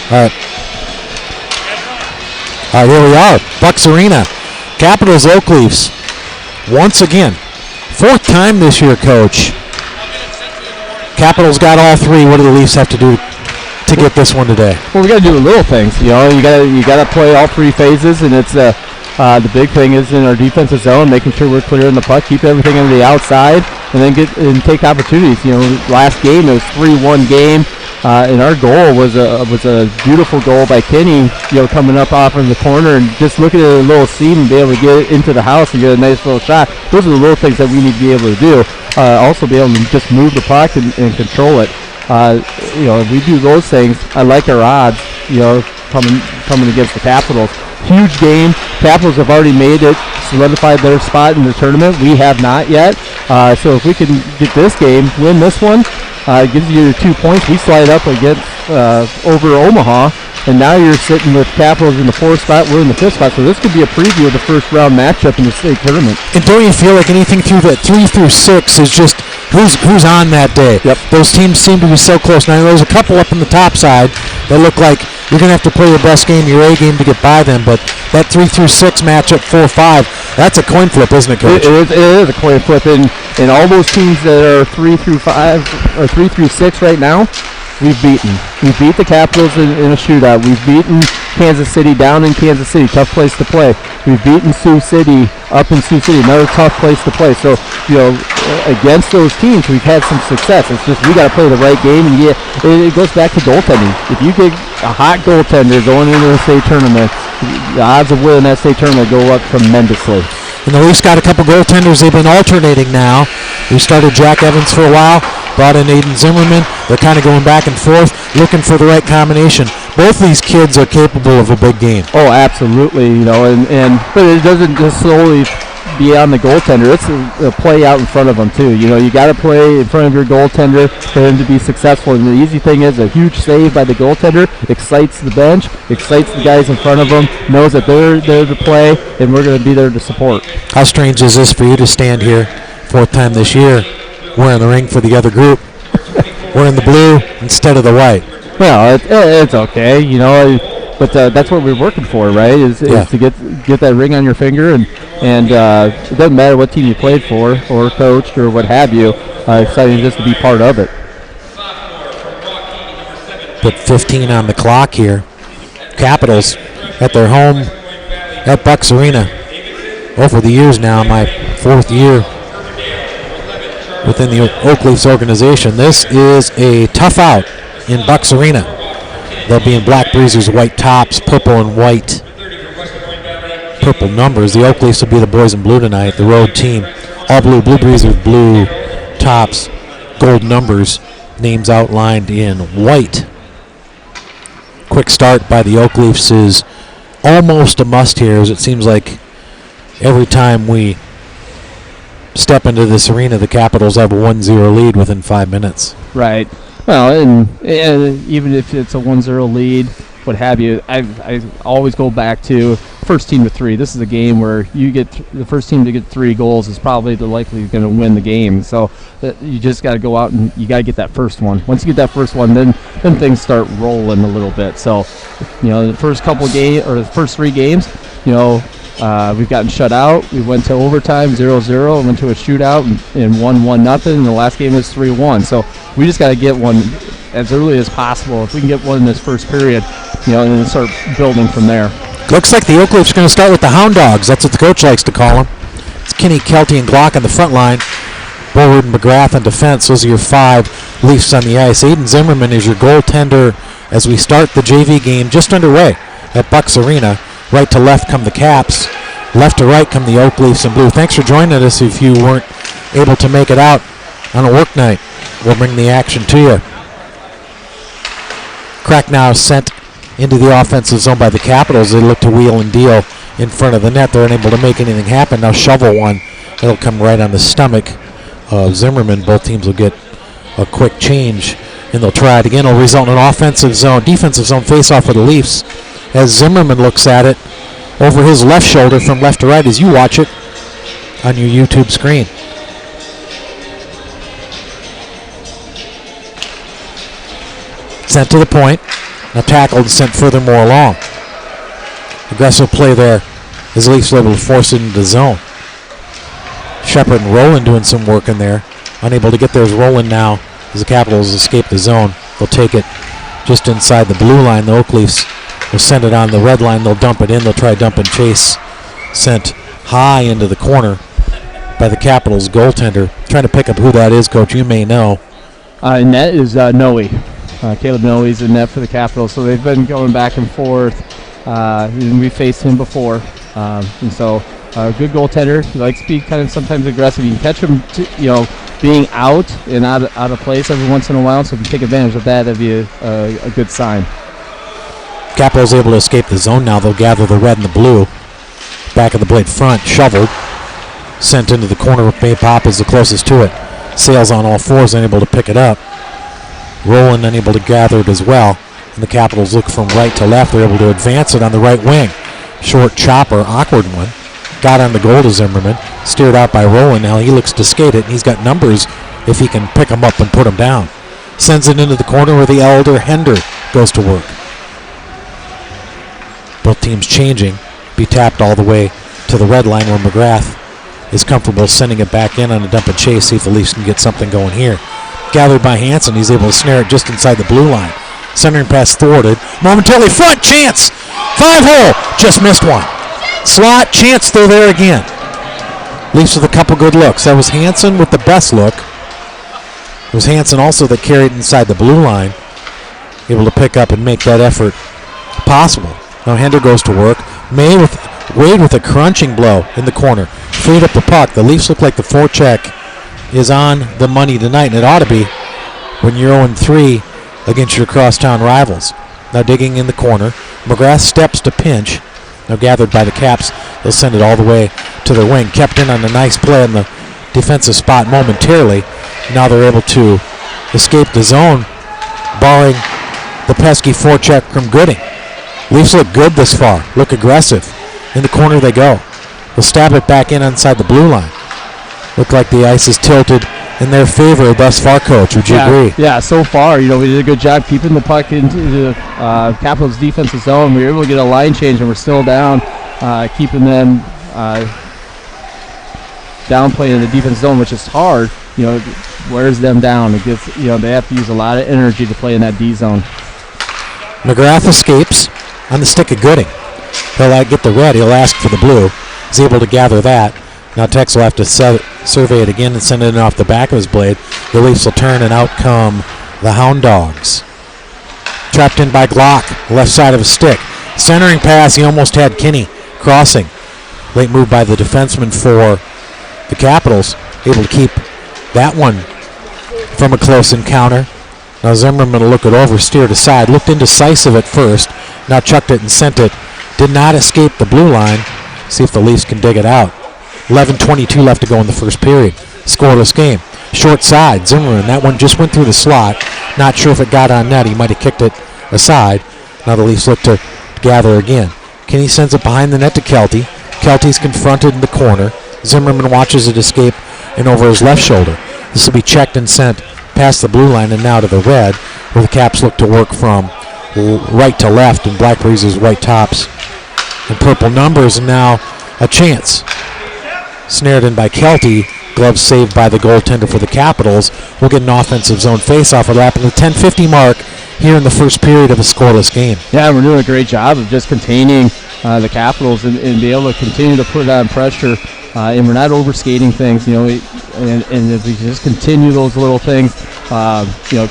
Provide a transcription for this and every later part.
All right. Here we are. Bucks Arena. Capitals Oak Leafs. Once again. 4th time this year, Coach. Capitals got all 3. What do the Leafs have to do to get this one today? Well, we got to do the little things. You know, you got to play all 3 phases, and it's the big thing is in our defensive zone, making sure we're clearing the puck, keep everything on the outside, and then take opportunities. You know, last game it was 3-1 game. And our goal was a beautiful goal by Kenny, you know, coming up off of the corner and just looking at a little seam and be able to get it into the house and get a nice little shot. Those are the little things that we need to be able to do. Also be able to just move the puck and control it. You know, if we do those things, I like our odds, you know, coming against the Capitals. Huge game. Capitals have already made it, solidified their spot in the tournament. We have not yet. So if we can get this game, win this one, it gives you 2 points. We slide up against over Omaha, and now you're sitting with Capitals in the 4th spot. We're in the 5th spot, so this could be a preview of the first round matchup in the state tournament. And don't you feel like anything through that 3 through 6 is just who's on that day? Yep. Those teams seem to be so close. Now there's a couple up on the top side that look like you're going to have to play your best game, your A game, to get by them. But that 3 through 6 matchup, 4-5, that's a coin flip, isn't it, Coach? It is a coin flip. And all those teams that are 3 through 5 or 3 through 6 right now, we've beaten. We beat the Capitals in a shootout. We've beaten Kansas City down in Kansas City, tough place to play. We've beaten Sioux City up in Sioux City, another tough place to play. So, you know, against those teams, we've had some success. It's just we got to play the right game, and it goes back to goaltending. If you get a hot goaltender going into the state tournament, the odds of winning that state tournament go up tremendously. And the Leafs got a couple goaltenders. They've been alternating now. We started Jack Evans for a while, brought in Aiden Zimmerman. They're kind of going back and forth, looking for the right combination. Both these kids are capable of a big game. Oh, absolutely. You know, but it doesn't just solely be on the goaltender. It's a play out in front of them too. You know, you got to play in front of your goaltender for him to be successful. And the easy thing is a huge save by the goaltender excites the bench, excites the guys in front of them, knows that they're there to play, and we're going to be there to support. How strange is this for you to stand here, 4th time this year, wearing the ring for the other group, wearing the blue instead of the white? Well, it's okay, you know, but that's what we're working for, right? Is to get that ring on your finger, and it doesn't matter what team you played for or coached or what have you. Exciting just to be part of it. Put 15 on the clock here. Capitals at their home at Bucks Arena. Over the years now, my 4th year within the Oak Leafs organization. This is a tough out in Bucks Arena. They'll be in black breezers, white tops, purple and white. Purple numbers. The Oak Leafs will be the boys in blue tonight, the road team. All blue, blue breezers, blue tops, gold numbers, names outlined in white. Quick start by the Oak Leafs is almost a must here, as it seems like every time we step into this arena, the Capitals have a 1-0 lead within 5 minutes. Right. Well, and even if it's a 1-0 lead, what have you, I always go back to first team to 3. This is a game where you get the first team to get 3 goals is probably the likely going to win the game. So you just got to go out and you got to get that first one. Once you get that first one, then things start rolling a little bit. So, you know, the first couple games or the first 3 games, you know, we've gotten shut out. We went to overtime 0-0 and went to a shootout and won 1-0. And the last game was 3-1. So we just got to get one as early as possible. If we can get one in this first period, you know, and then start building from there. Looks like the Oak Leafs are going to start with the Hound Dogs. That's what the coach likes to call them. It's Kinney, Kelty, and Glock on the front line. Bullard and McGrath on defense. Those are your 5 Leafs on the ice. Aiden Zimmerman is your goaltender as we start the JV game just underway at Bucks Arena. Right to left come the Caps. Left to right come the Oak Leafs in blue. Thanks for joining us if you weren't able to make it out on a work night. We'll bring the action to you. Crack now sent into the offensive zone by the Capitals. They look to wheel and deal in front of the net. They're unable to make anything happen. Now shovel one. It'll come right on the stomach of Zimmerman. Both teams will get a quick change, and they'll try it again. It'll result in an defensive zone face-off for the Leafs as Zimmerman looks at it over his left shoulder from left to right as you watch it on your YouTube screen. Sent to the point. Now tackled and sent furthermore along. Aggressive play there as Leafs able to force it into the zone. Shepard and Rowland doing some work in there. Unable to get theirs rolling now as the Capitals escape the zone. They'll take it just inside the blue line. The Oak Leafs will send it on the red line. They'll dump it in. They'll try dump and chase. Sent high into the corner by the Capitals goaltender. Trying to pick up who that is, Coach. You may know. Net is Noe. Caleb Noe is in net for the Capitals. So they've been going back and forth. And we faced him before. And so good goaltender. He likes to be kind of sometimes aggressive. You can catch him, being out and out of place every once in a while. So if you take advantage of that, that'd be a good sign. Capitals able to escape the zone now. They'll gather the red and the blue. Back of the blade front, shoveled. Sent into the corner with May Pop is the closest to it. Sails on all fours, unable to pick it up. Rowland unable to gather it as well. And the Capitals look from right to left. They're able to advance it on the right wing. Short chopper, awkward one. Got on the goal to Zimmerman. Steered out by Rowland. Now he looks to skate it, and he's got numbers if he can pick them up and put them down. Sends it into the corner where the elder Hender goes to work. Both teams changing. Be tapped all the way to the red line where McGrath is comfortable sending it back in on a dump and chase. See if the Leafs can get something going here. Gathered by Hansen. He's able to snare it just inside the blue line. Centering pass thwarted. Momentarily front. Chance. 5-hole. Just missed one. Slot. Chance through there again. Leafs with a couple good looks. That was Hansen with the best look. It was Hansen also that carried inside the blue line. Able to pick up and make that effort possible. Now Hender goes to work. Wade with a crunching blow in the corner. Freed up the puck. The Leafs look like the forecheck is on the money tonight, and it ought to be when you're 0-3 against your crosstown rivals. Now digging in the corner. McGrath steps to pinch. Now gathered by the Caps. They'll send it all the way to their wing. Kept in on a nice play in the defensive spot momentarily. Now they're able to escape the zone, barring the pesky forecheck from Gooding. Leafs look good this far. Look aggressive. In the corner they go. They'll stab it back in inside the blue line. Look like the ice is tilted in their favor thus far, Coach. Would you agree? Yeah, so far, we did a good job keeping the puck into the Capitals' defensive zone. We were able to get a line change, and we're still down, keeping them down playing in the defensive zone, which is hard. Wears them down. It gets, they have to use a lot of energy to play in that D zone. McGrath escapes on the stick of Gooding. He'll get the red. He'll ask for the blue. He's able to gather that. Now Tex will have to survey it again and send it in off the back of his blade. The Leafs will turn, and out come the Hound Dogs. Trapped in by Glock, left side of his stick. Centering pass, he almost had Kinney crossing. Late move by the defenseman for the Capitals. Able to keep that one from a close encounter. Now Zimmerman will look it over, steered aside. Looked indecisive at first. Now chucked it and sent it. Did not escape the blue line. See if the Leafs can dig it out. 11:22 left to go in the first period. Scoreless game. Short side, Zimmerman. That one just went through the slot. Not sure if it got on net. He might have kicked it aside. Now the Leafs look to gather again. Kenny sends it behind the net to Kelty. Kelty's confronted in the corner. Zimmerman watches it escape and over his left shoulder. This will be checked and sent past the blue line and now to the red, where the Caps look to work from right to left in Black Breezes white tops and purple numbers, and now a chance. Snared in by Kelty. Glove saved by the goaltender for the Capitals. We'll get an offensive zone face-off at the 10:50 mark here in the first period of a scoreless game. Yeah, we're doing a great job of just containing the Capitals and be able to continue to put on pressure. And we're not overskating things, and if we just continue those little things,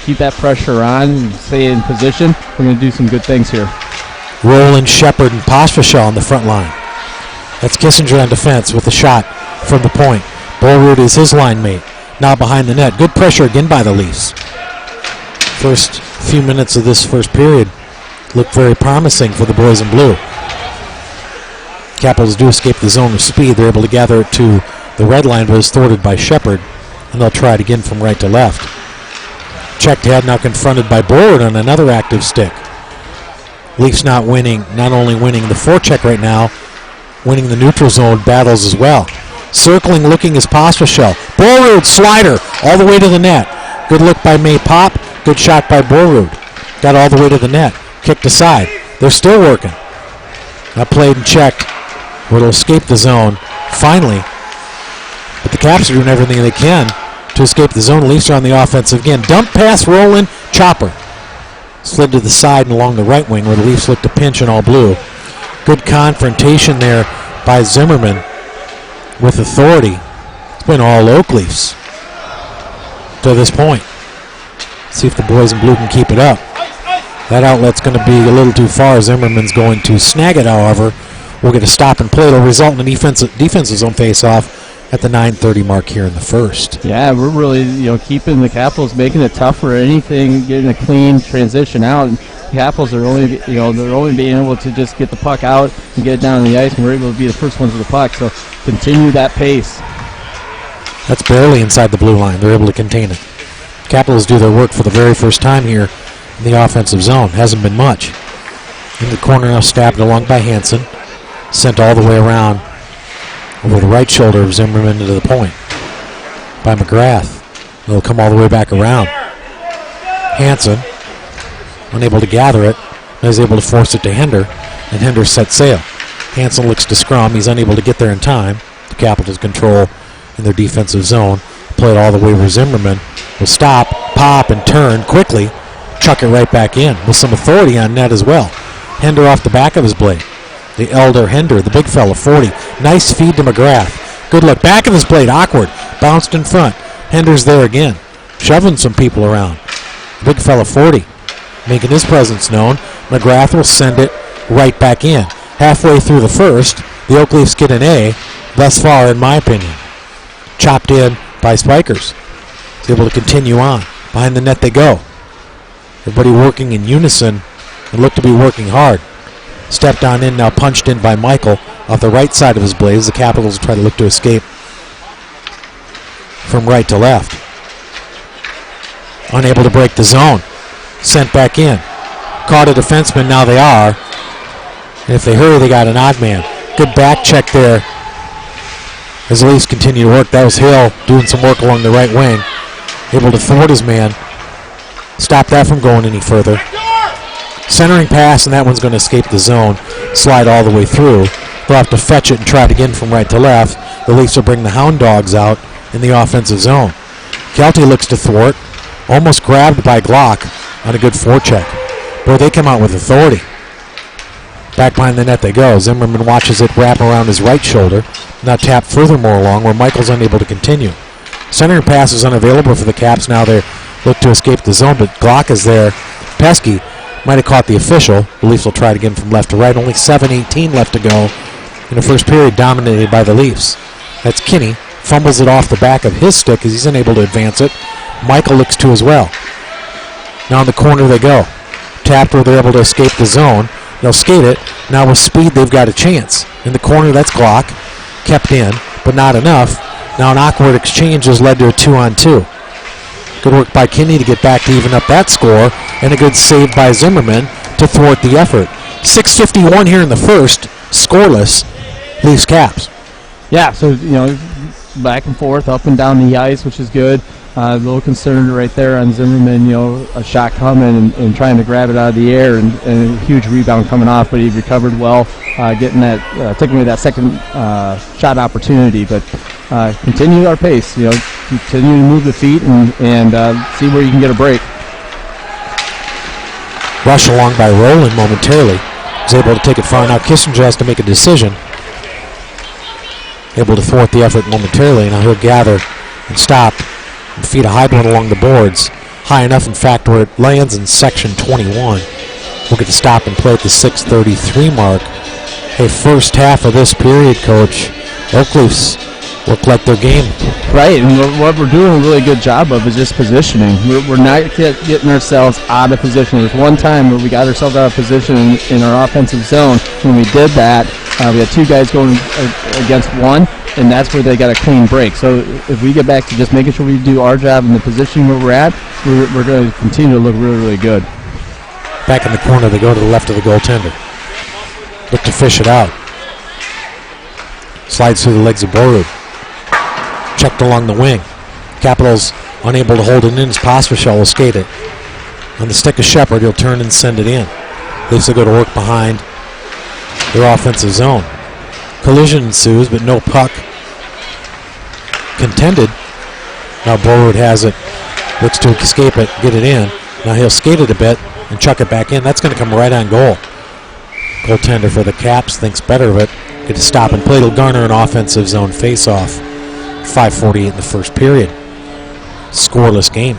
keep that pressure on and stay in position, we're going to do some good things here. Rowland, Shepard, and Pospisil on the front line. That's Kissinger on defense with a shot from the point. Bolrud is his line mate. Now behind the net. Good pressure again by the Leafs. First few minutes of this first period look very promising for the boys in blue. Capitals do escape the zone with speed. They're able to gather it to the red line, but is thwarted by Shepard, and they'll try it again from right to left. Checked head, now confronted by Bolrud on another active stick. Leafs not only winning the forecheck right now, winning the neutral zone battles as well. Circling, looking is Pospisil. Bolrud slider all the way to the net. Good look by May Pop. Good shot by Bolrud. Got all the way to the net. Kicked aside. They're still working. That played and checked. It'll escape the zone finally. But the Caps are doing everything they can to escape the zone. Leafs are on the offensive again. Dump pass, rolling, chopper. Slid to the side and along the right wing where the Leafs look to pinch in all blue. Good confrontation there by Zimmerman with authority. It's been all Oak Leafs to this point. See if the boys in blue can keep it up. That outlet's going to be a little too far. Zimmerman's going to snag it, however. We'll get a stop and play. It'll result in a defensive zone face-off at the 9:30 mark here in the first. Yeah, we're really, keeping the Capitals, making it tough for anything, getting a clean transition out. And the Capitals are only, they're only being able to just get the puck out and get it down on the ice, and we're able to be the first ones with the puck. So continue that pace. That's barely inside the blue line. They're able to contain it. Capitals do their work for the very first time here in the offensive zone. Hasn't been much. In the corner now, stabbed along by Hansen. Sent all the way around over the right shoulder of Zimmerman to the point by McGrath. It'll come all the way back around. Hansen, unable to gather it, is able to force it to Hender, and Hender sets sail. Hansen looks to scrum. He's unable to get there in time. The Capitals control in their defensive zone. Play it all the way where Zimmerman will stop, pop, and turn quickly. Chuck it right back in with some authority on net as well. Hender off the back of his blade. The elder Hender, the big fella, 40. Nice feed to McGrath. Good look. Back of his blade. Awkward. Bounced in front. Hender's there again. Shoving some people around. The big fella, 40. Making his presence known. McGrath will send it right back in. Halfway through the first, the Oak Leafs get an A. Thus far, in my opinion. Chopped in by Spikers. He's able to continue on. Behind the net they go. Everybody working in unison and look to be working hard. Stepped on in, now punched in by Michael off the right side of his blade as the Capitals try to look to escape from right to left. Unable to break the zone. Sent back in. Caught a defenseman, now they are. And if they hurry, they got an odd man. Good back check there as the Leafs continue to work. That was Hill doing some work along the right wing. Able to thwart his man. Stop that from going any further. Centering pass, and that one's going to escape the zone. Slide all the way through. They'll have to fetch it and try it again from right to left. The Leafs will bring the Hound Dogs out in the offensive zone. Kelty looks to thwart. Almost grabbed by Glock on a good forecheck. Boy, they come out with authority. Back behind the net they go. Zimmerman watches it wrap around his right shoulder. Now tap furthermore along where Michael's unable to continue. Centering pass is unavailable for the Caps. Now they look to escape the zone, but Glock is there. Pesky might have caught the official. The Leafs will try it again from left to right. Only 7:18 left to go in the first period, dominated by the Leafs. That's Kinney. Fumbles it off the back of his stick as he's unable to advance it. Michael looks to as well. Now in the corner they go. Tapped where they're able to escape the zone. They'll skate it. Now with speed, they've got a chance. In the corner, that's Glock. Kept in, but not enough. Now an awkward exchange has led to a 2-on-2. Good work by Kinney to get back to even up that score, and a good save by Zimmerman to thwart the effort. 6:51 here in the first, scoreless, Leafs Caps. Yeah, so, back and forth, up and down the ice, which is good. A little concerned right there on Zimmerman, a shot coming and trying to grab it out of the air, and a huge rebound coming off, but he recovered well, getting that, taking away that second shot opportunity. But continue our pace, continue to move the feet and see where you can get a break. Rush along by Rowland momentarily. He's able to take it far. Now Kissinger has to make a decision. Able to thwart the effort momentarily. Now he'll gather and stop and feed a high one along the boards. High enough, in fact, where it lands in section 21. We'll get to stop and play at the 6:33 mark. Hey, first half of this period, Coach, Oak Leafs look like their game. Right, and what we're doing a really good job of is just positioning. We're not getting ourselves out of position. There's one time where we got ourselves out of position in our offensive zone. When we did that, we had two guys going against one, and that's where they got a clean break. So if we get back to just making sure we do our job in the position where we're at, we're going to continue to look really, really good. Back in the corner, they go to the left of the goaltender. Look to fish it out. Slides through the legs of Borud. Checked along the wing. Capitals unable to hold it in as Pospisil will skate it. On the stick of Shepard, he'll turn and send it in. Leafs will go to work behind their offensive zone. Collision ensues, but no puck contended. Now Borwood has it, looks to escape it, get it in. Now he'll skate it a bit and chuck it back in. That's going to come right on goal. Goaltender for the Caps thinks better of it. Get to stop and play. It'll garner an offensive zone face-off. 5:48 in the first period. Scoreless game.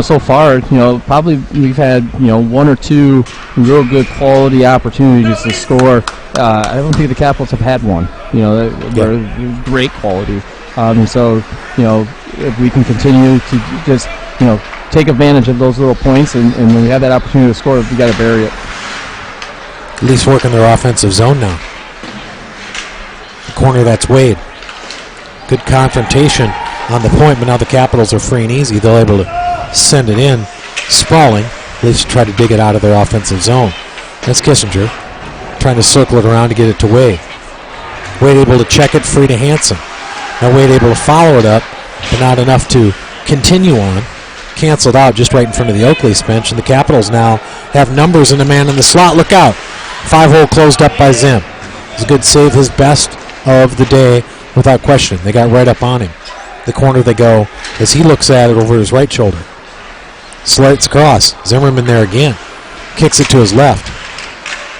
So far, probably we've had, one or two real good quality opportunities to score. I don't think the Capitals have had one. They're great quality. So, if we can continue to just, take advantage of those little points, and when we have that opportunity to score, we got to bury it. At least working their offensive zone now. The corner, that's Wade. Good confrontation on the point, but now the Capitals are free and easy. They're able to send it in, sprawling. Leafs try to dig it out of their offensive zone. That's Kissinger trying to circle it around to get it to Wade. Wade able to check it free to Hansen. Now Wade able to follow it up, but not enough to continue on. Canceled out just right in front of the Oak Leafs bench, and the Capitals now have numbers and a man in the slot. Look out. 5-hole closed up by Zim. It's a good save, his best of the day without question. They got right up on him. The corner they go as he looks at it over his right shoulder. Slides across. Zimmerman there again. Kicks it to his left.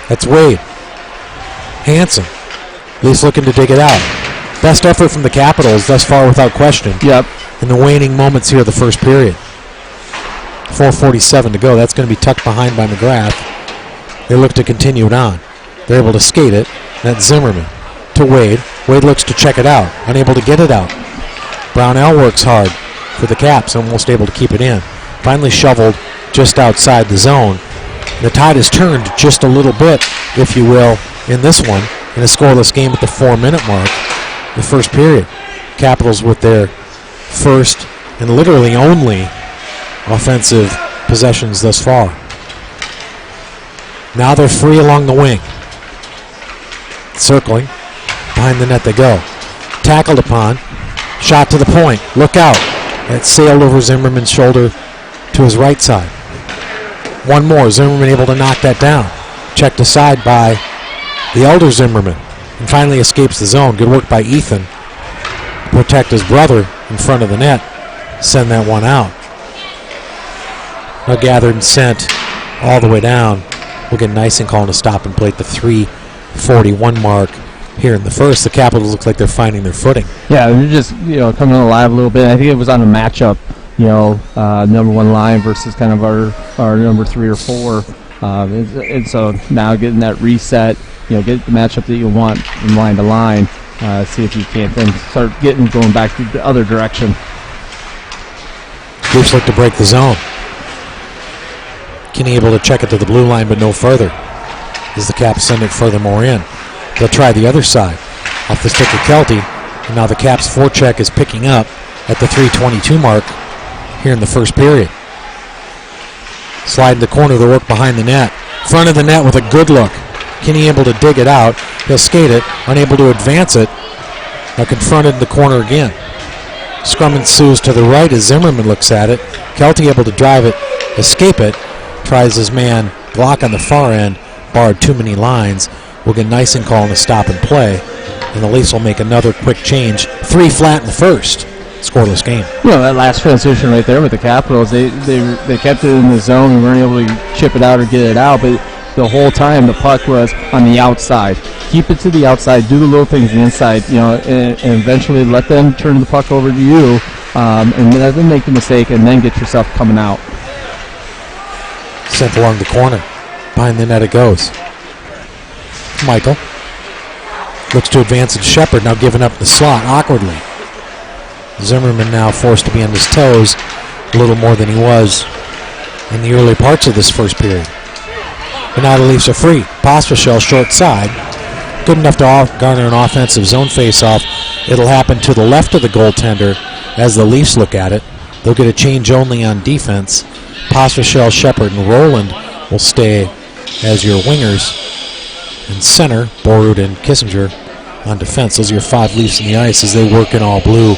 That's Wade. Hansen. Leafs looking to dig it out. Best effort from the Capitals thus far without question. Yep. In the waning moments here of the first period. 4:47 to go. That's going to be tucked behind by McGrath. They look to continue it on. They're able to skate it. That's Zimmerman to Wade. Wade looks to check it out. Unable to get it out. Brownell works hard for the Caps. Almost able to keep it in. Finally shoveled just outside the zone. The tide has turned just a little bit, if you will, in this one. In a scoreless game at the 4-minute mark. The first period. Capitals with their first and literally only offensive possessions thus far. Now they're free along the wing. Circling. Behind the net they go. Tackled upon. Shot to the point. Look out. That sailed over Zimmerman's shoulder to his right side. One more. Zimmerman able to knock that down. Checked aside by the elder Zimmerman. And finally escapes the zone. Good work by Ethan. Protect his brother in front of the net. Send that one out. Now gathered and sent all the way down. We'll get Nysen calling a stop and play at the 3:41 mark here in the first. The Capitals look like they're finding their footing. Yeah, they're just coming alive a little bit. I think it was on a matchup, number one line versus kind of our number 3 or 4. And so now getting that reset, get the matchup that you want from line to line. See if you can't then start going back to the other direction. Leafs look to break the zone. Kinney able to check it to the blue line, but no further. As the Caps send it furthermore in. They'll try the other side. Off the stick of Kelty. And now the Caps forecheck is picking up at the 3:22 mark here in the first period. Slide in the corner, the work behind the net. Front of the net with a good look. Kinney able to dig it out. He'll skate it, unable to advance it. Now confronted in the corner again. Scrum ensues to the right as Zimmerman looks at it. Kelty able to drive it, escape it. Tries his man Glock on the far end. Barred too many lines. We'll get Nysen calling a stop and play. And the Leafs will make another quick change. 3 flat in the first. Scoreless game. That last transition right there with the Capitals, they kept it in the zone and weren't able to chip it out or get it out, but the whole time the puck was on the outside. Keep it to the outside, do the little things on the inside, and eventually let them turn the puck over to you, and let them make the mistake, and then get yourself coming out. Sent along the corner. Behind the net it goes. Michael looks to advance it. Shepard now giving up the slot awkwardly. Zimmerman now forced to be on his toes a little more than he was in the early parts of this first period. But now the Leafs are free. Pospisil short side. Good enough to garner an offensive zone face-off. It'll happen to the left of the goaltender as the Leafs look at it. They'll get a change only on defense. Pospisil, Shepard, and Roland will stay as your wingers. And center, Borud and Kissinger on defense. Those are your 5 Leafs in the ice as they work in all blue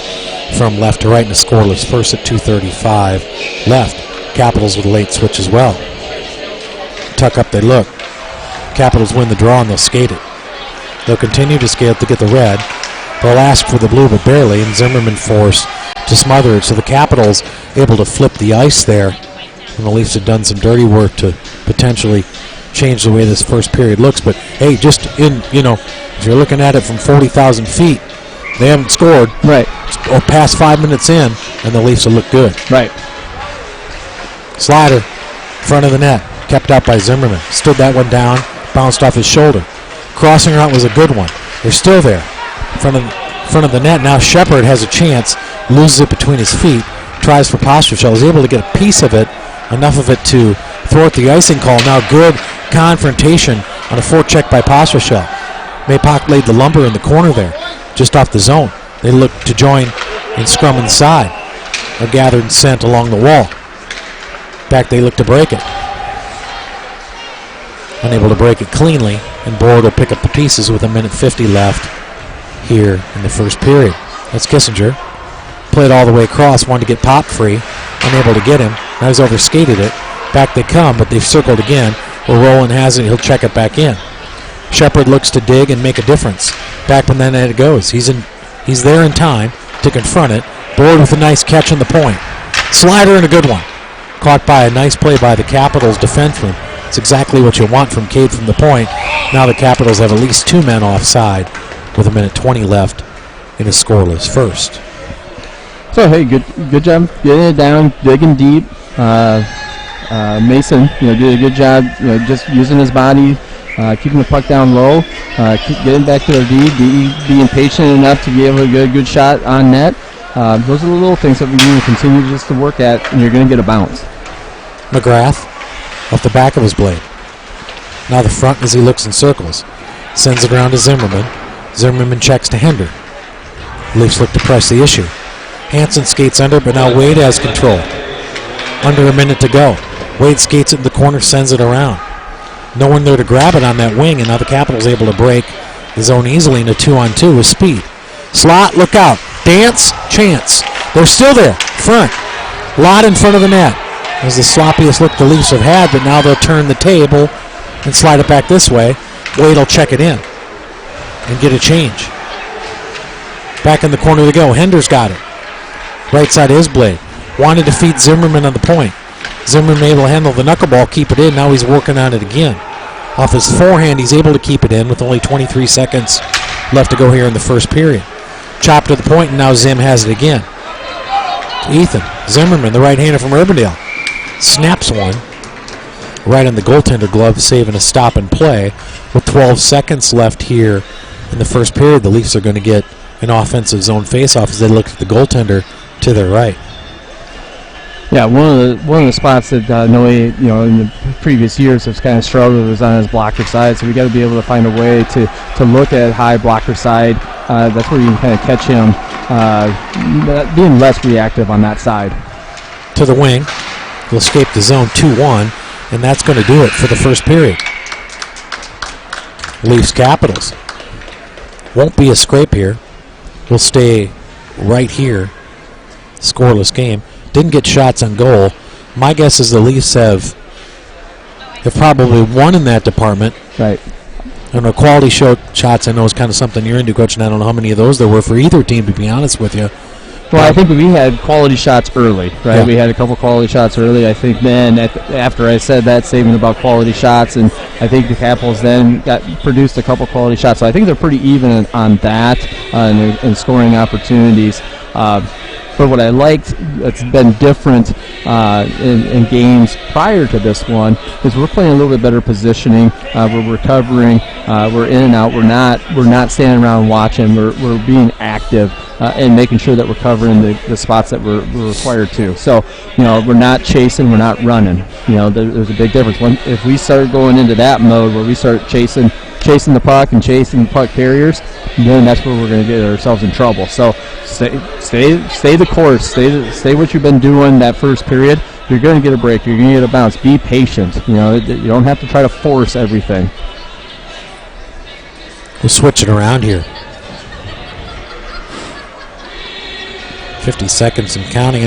from left to right in a scoreless first at 2:35 left. Capitals with a late switch as well. tuck up they look. Capitals win the draw and they'll skate it. They'll continue to skate to get the red. They'll ask for the blue, but barely, and Zimmerman forced to smother it. So the Capitals able to flip the ice there. And the Leafs have done some dirty work to potentially change the way this first period looks. But hey, just if you're looking at it from 40,000 feet, they haven't scored. Right. Or past 5 minutes in, and the Leafs will look good. Right. Slider, front of the net, kept out by Zimmerman. Stood that one down, bounced off his shoulder. Crossing route was a good one. They're still there. Front of the net. Now Shepard has a chance, loses it between his feet, tries for Pastrachel, is able to get a piece of it, enough of it to thwart the icing call. Now good confrontation on a forecheck by Pastrachel. Maypak laid the lumber in the corner there, just off the zone. They look to join in scrum inside. A gathered scent along the wall. Back they look to break it. Unable to break it cleanly, and Board will pick up the pieces with 1:50 left here in the first period. That's Kissinger. Played all the way across, wanted to get Pop free, unable to get him. Now he's overskated it. Back they come, but they've circled again. Well, Rowland has it, he'll check it back in. Shepard looks to dig and make a difference. Back when that net it goes. He's there in time to confront it. Board with a nice catch on the point. Slider and a good one. Caught by a nice play by the Capitals defenseman. It's exactly what you want from Cade from the point. Now the Capitals have at least 2 men offside with 1:20 left in a scoreless first. So hey, good job getting it down, digging deep. Mason, did a good job, just using his body, keeping the puck down low, getting back to their D, being patient enough to be able to get a good shot on net. Those are the little things that we need to continue just to work at, and you're going to get a bounce. McGrath off the back of his blade. Now the front as he looks in circles. Sends it around to Zimmerman. Zimmerman checks to Hender. Leafs look to press the issue. Hansen skates under, but now Wade has control. Under a minute to go. Wade skates it in the corner, sends it around. No one there to grab it on that wing, and now the Capitals able to break the zone easily in a 2-on-2 with speed. Slot, look out. Dance, chance. They're still there. Front. Lot in front of the net. As the sloppiest look the Leafs have had, but now they'll turn the table and slide it back this way. Wade will check it in and get a change. Back in the corner they go. Hender's got it. Right side of his blade. Wanted to feed Zimmerman on the point. Zimmerman able to handle the knuckleball, keep it in. Now he's working on it again. Off his forehand, he's able to keep it in with only 23 seconds left to go here in the first period. Chopped to the point, and now Zim has it again. Ethan Zimmerman, the right-hander from Urbandale, snaps one right on the goaltender glove, saving a stop and play. With 12 seconds left here in the first period, the Leafs are going to get an offensive zone faceoff as they look at the goaltender to their right. Yeah, one of the spots that Noe, in the previous years has kind of struggled was on his blocker side. So we got to be able to find a way to look at high blocker side. That's where you can kind of catch him being less reactive on that side. To the wing, he'll escape the zone 2-1, and that's going to do it for the first period. Leafs Capitals. Won't be a scrape here. We'll stay right here. Scoreless game. Didn't get shots on goal. My guess is the Leafs have probably won in that department. Right. I don't know, quality shots I know is kind of something you're into, Coach, and I don't know how many of those there were for either team, to be honest with you. Well, I think we had quality shots early, right? Yeah. We had a couple quality shots early. I think then, after I said that statement about quality shots, and I think the Capitals then produced a couple quality shots. So I think they're pretty even on that and scoring opportunities. But what I liked that's been different in games prior to this one is we're playing a little bit better positioning. We're recovering. We're in and out. We're not standing around watching. We're being active and making sure that we're covering the spots that we're required to. So we're not chasing. We're not running. There's a big difference. If we start going into that mode where we start chasing the puck and chasing puck carriers, then that's where we're going to get ourselves in trouble. So stay the course. Stay what you've been doing that first period. You're going to get a break. You're going to get a bounce. Be patient. You don't have to try to force everything. We'll switch it around here. 50 seconds and counting.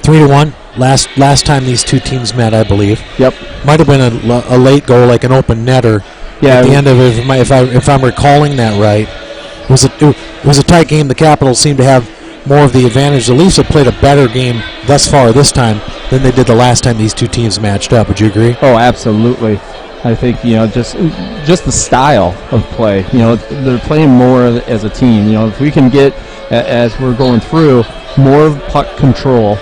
3-1. last time these two teams met, I believe. Yep. Might have been a late goal, like an open netter. Yeah. At the end of it, if I'm recalling that right, it was a tight game. The Capitals seemed to have more of the advantage. The Leafs have played a better game thus far this time than they did the last time these two teams matched up. Would you agree? Oh, absolutely. I think, just the style of play. They're playing more as a team. If we can get, as we're going through, more puck control.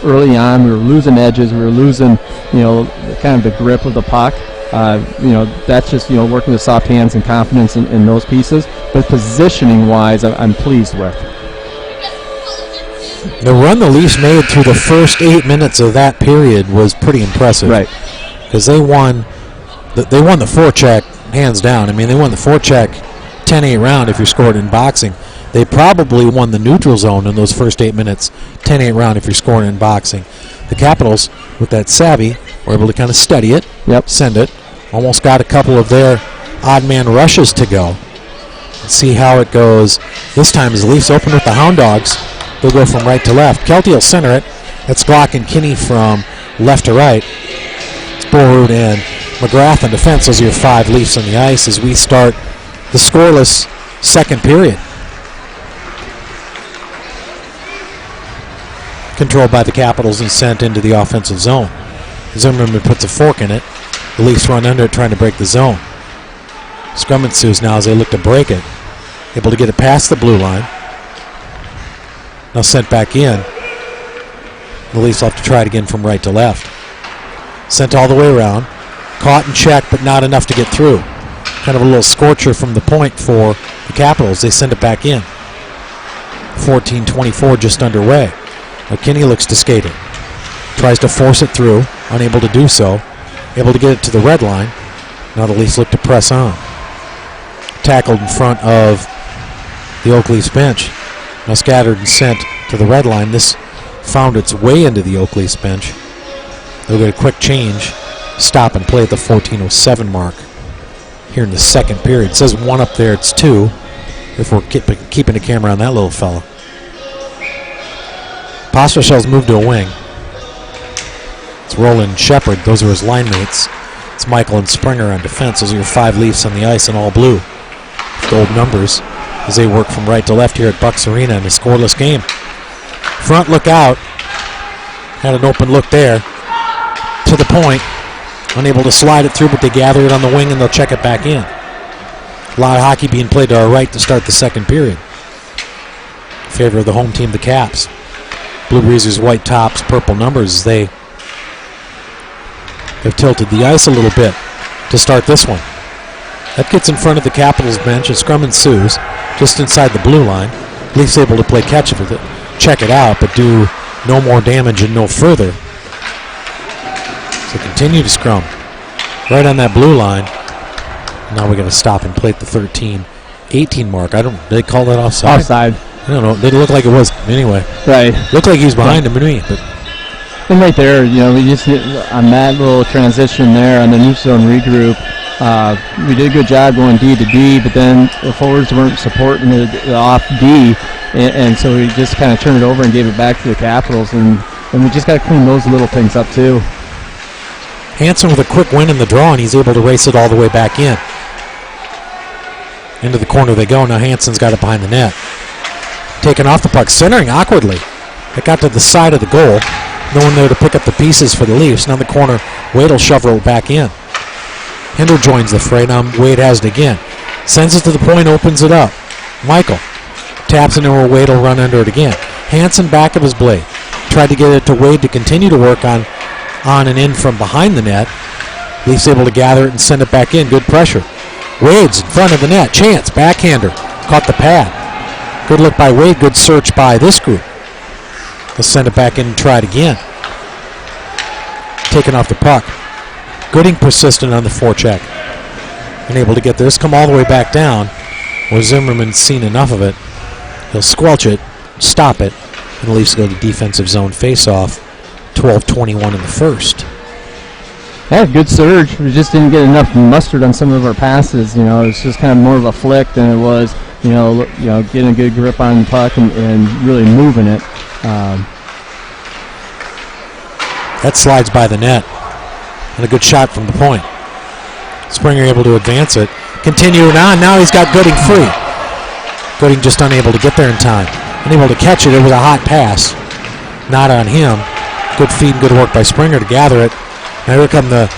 Early on we were losing edges. We were losing, kind of the grip of the puck. That's just, working with soft hands and confidence in those pieces. But positioning-wise, I'm pleased with. The run the Leafs made through the first 8 minutes of that period was pretty impressive. Right. Because they won the forecheck hands down. I mean, they won the forecheck 10-8 round if you scored in boxing. They probably won the neutral zone in those first 8 minutes 10-8 round if you're scoring in boxing. The Capitals, with that savvy, were able to kind of steady it, send it, almost got a couple of their odd man rushes to go. Let's see how it goes this time as the Leafs open with the Hound Dogs. They'll go from right to left. Kelty will center it. That's Glock and Kinney from left to right. It's Borrud and McGrath in defense. Those are your 5 Leafs on the ice as we start the scoreless second period. Controlled by the Capitals and sent into the offensive zone. Zimmerman puts a fork in it. The Leafs run under it trying to break the zone. Scrum ensues now as they look to break it. Able to get it past the blue line. Now sent back in. The Leafs will have to try it again from right to left. Sent all the way around. Caught and checked, but not enough to get through. Kind of a little scorcher from the point for the Capitals. They send it back in. 14:24 just underway. Now Kinney looks to skate it. Tries to force it through. Unable to do so. Able to get it to the red line. Now the Leafs look to press on. Tackled in front of the Oak Leafs bench. Now scattered and sent to the red line. This found its way into the Oak Leafs bench. They'll get a quick change. Stop and play at the 14:07 mark here in the second period. It says 1 up there. It's 2 if we're keeping the camera on that little fella. Postrachel's moved to a wing. It's Roland Shepard. Those are his line mates. It's Michael and Springer on defense. Those are your 5 Leafs on the ice in all blue. Gold numbers as they work from right to left here at Bucks Arena in a scoreless game. Front look out. Had an open look there. To the point. Unable to slide it through, but they gather it on the wing and they'll check it back in. A lot of hockey being played to our right to start the second period. In favor of the home team, the Caps. Blue Breezers, white tops, purple numbers. They have tilted the ice a little bit to start this one. That gets in front of the Capitals bench as scrum ensues just inside the blue line. Leafs able to play catch with it, check it out, but do no more damage and no further. So continue to scrum right on that blue line. Now we got to stop and play at the 13-18 mark. Did they call that offside? Offside. I don't know. It didn't look like it was anyway. Right. Looked like he was behind him, but. And right there, we just hit on that little transition there on the neutral zone regroup. We did a good job going D to D, but then the forwards weren't supporting the off D, and so we just kind of turned it over and gave it back to the Capitals, and we just got to clean those little things up too. Hansen with a quick win in the draw, and he's able to race it all the way back in. Into the corner they go. Now Hansen's got it behind the net. Taken off the puck, centering awkwardly. It got to the side of the goal. No one there to pick up the pieces for the Leafs. Now in the corner, Wade will shovel it back in. Hinder joins the fray. Now Wade has it again. Sends it to the point, opens it up. Michael taps into where Wade will run under it again. Hansen back of his blade. Tried to get it to Wade to continue to work on and in from behind the net. Leafs able to gather it and send it back in. Good pressure. Wade's in front of the net. Chance, backhander. Caught the pad. Good look by Wade. Good search by this group. They'll send it back in and try it again. Taken off the puck. Gooding persistent on the forecheck. Unable to get this. Come all the way back down. Where Zimmerman's seen enough of it. He'll squelch it, stop it, and the Leafs go to defensive zone face-off. 12:21 in the first. Yeah, good surge. We just didn't get enough mustard on some of our passes. It was just kind of more of a flick than it was, getting a good grip on the puck and really moving it. That slides by the net. And a good shot from the point. Springer able to advance it. Continuing on, now he's got Gooding free. Gooding just unable to get there in time. Unable to catch it. It was a hot pass. Not on him. Good feed and good work by Springer to gather it. Now here come the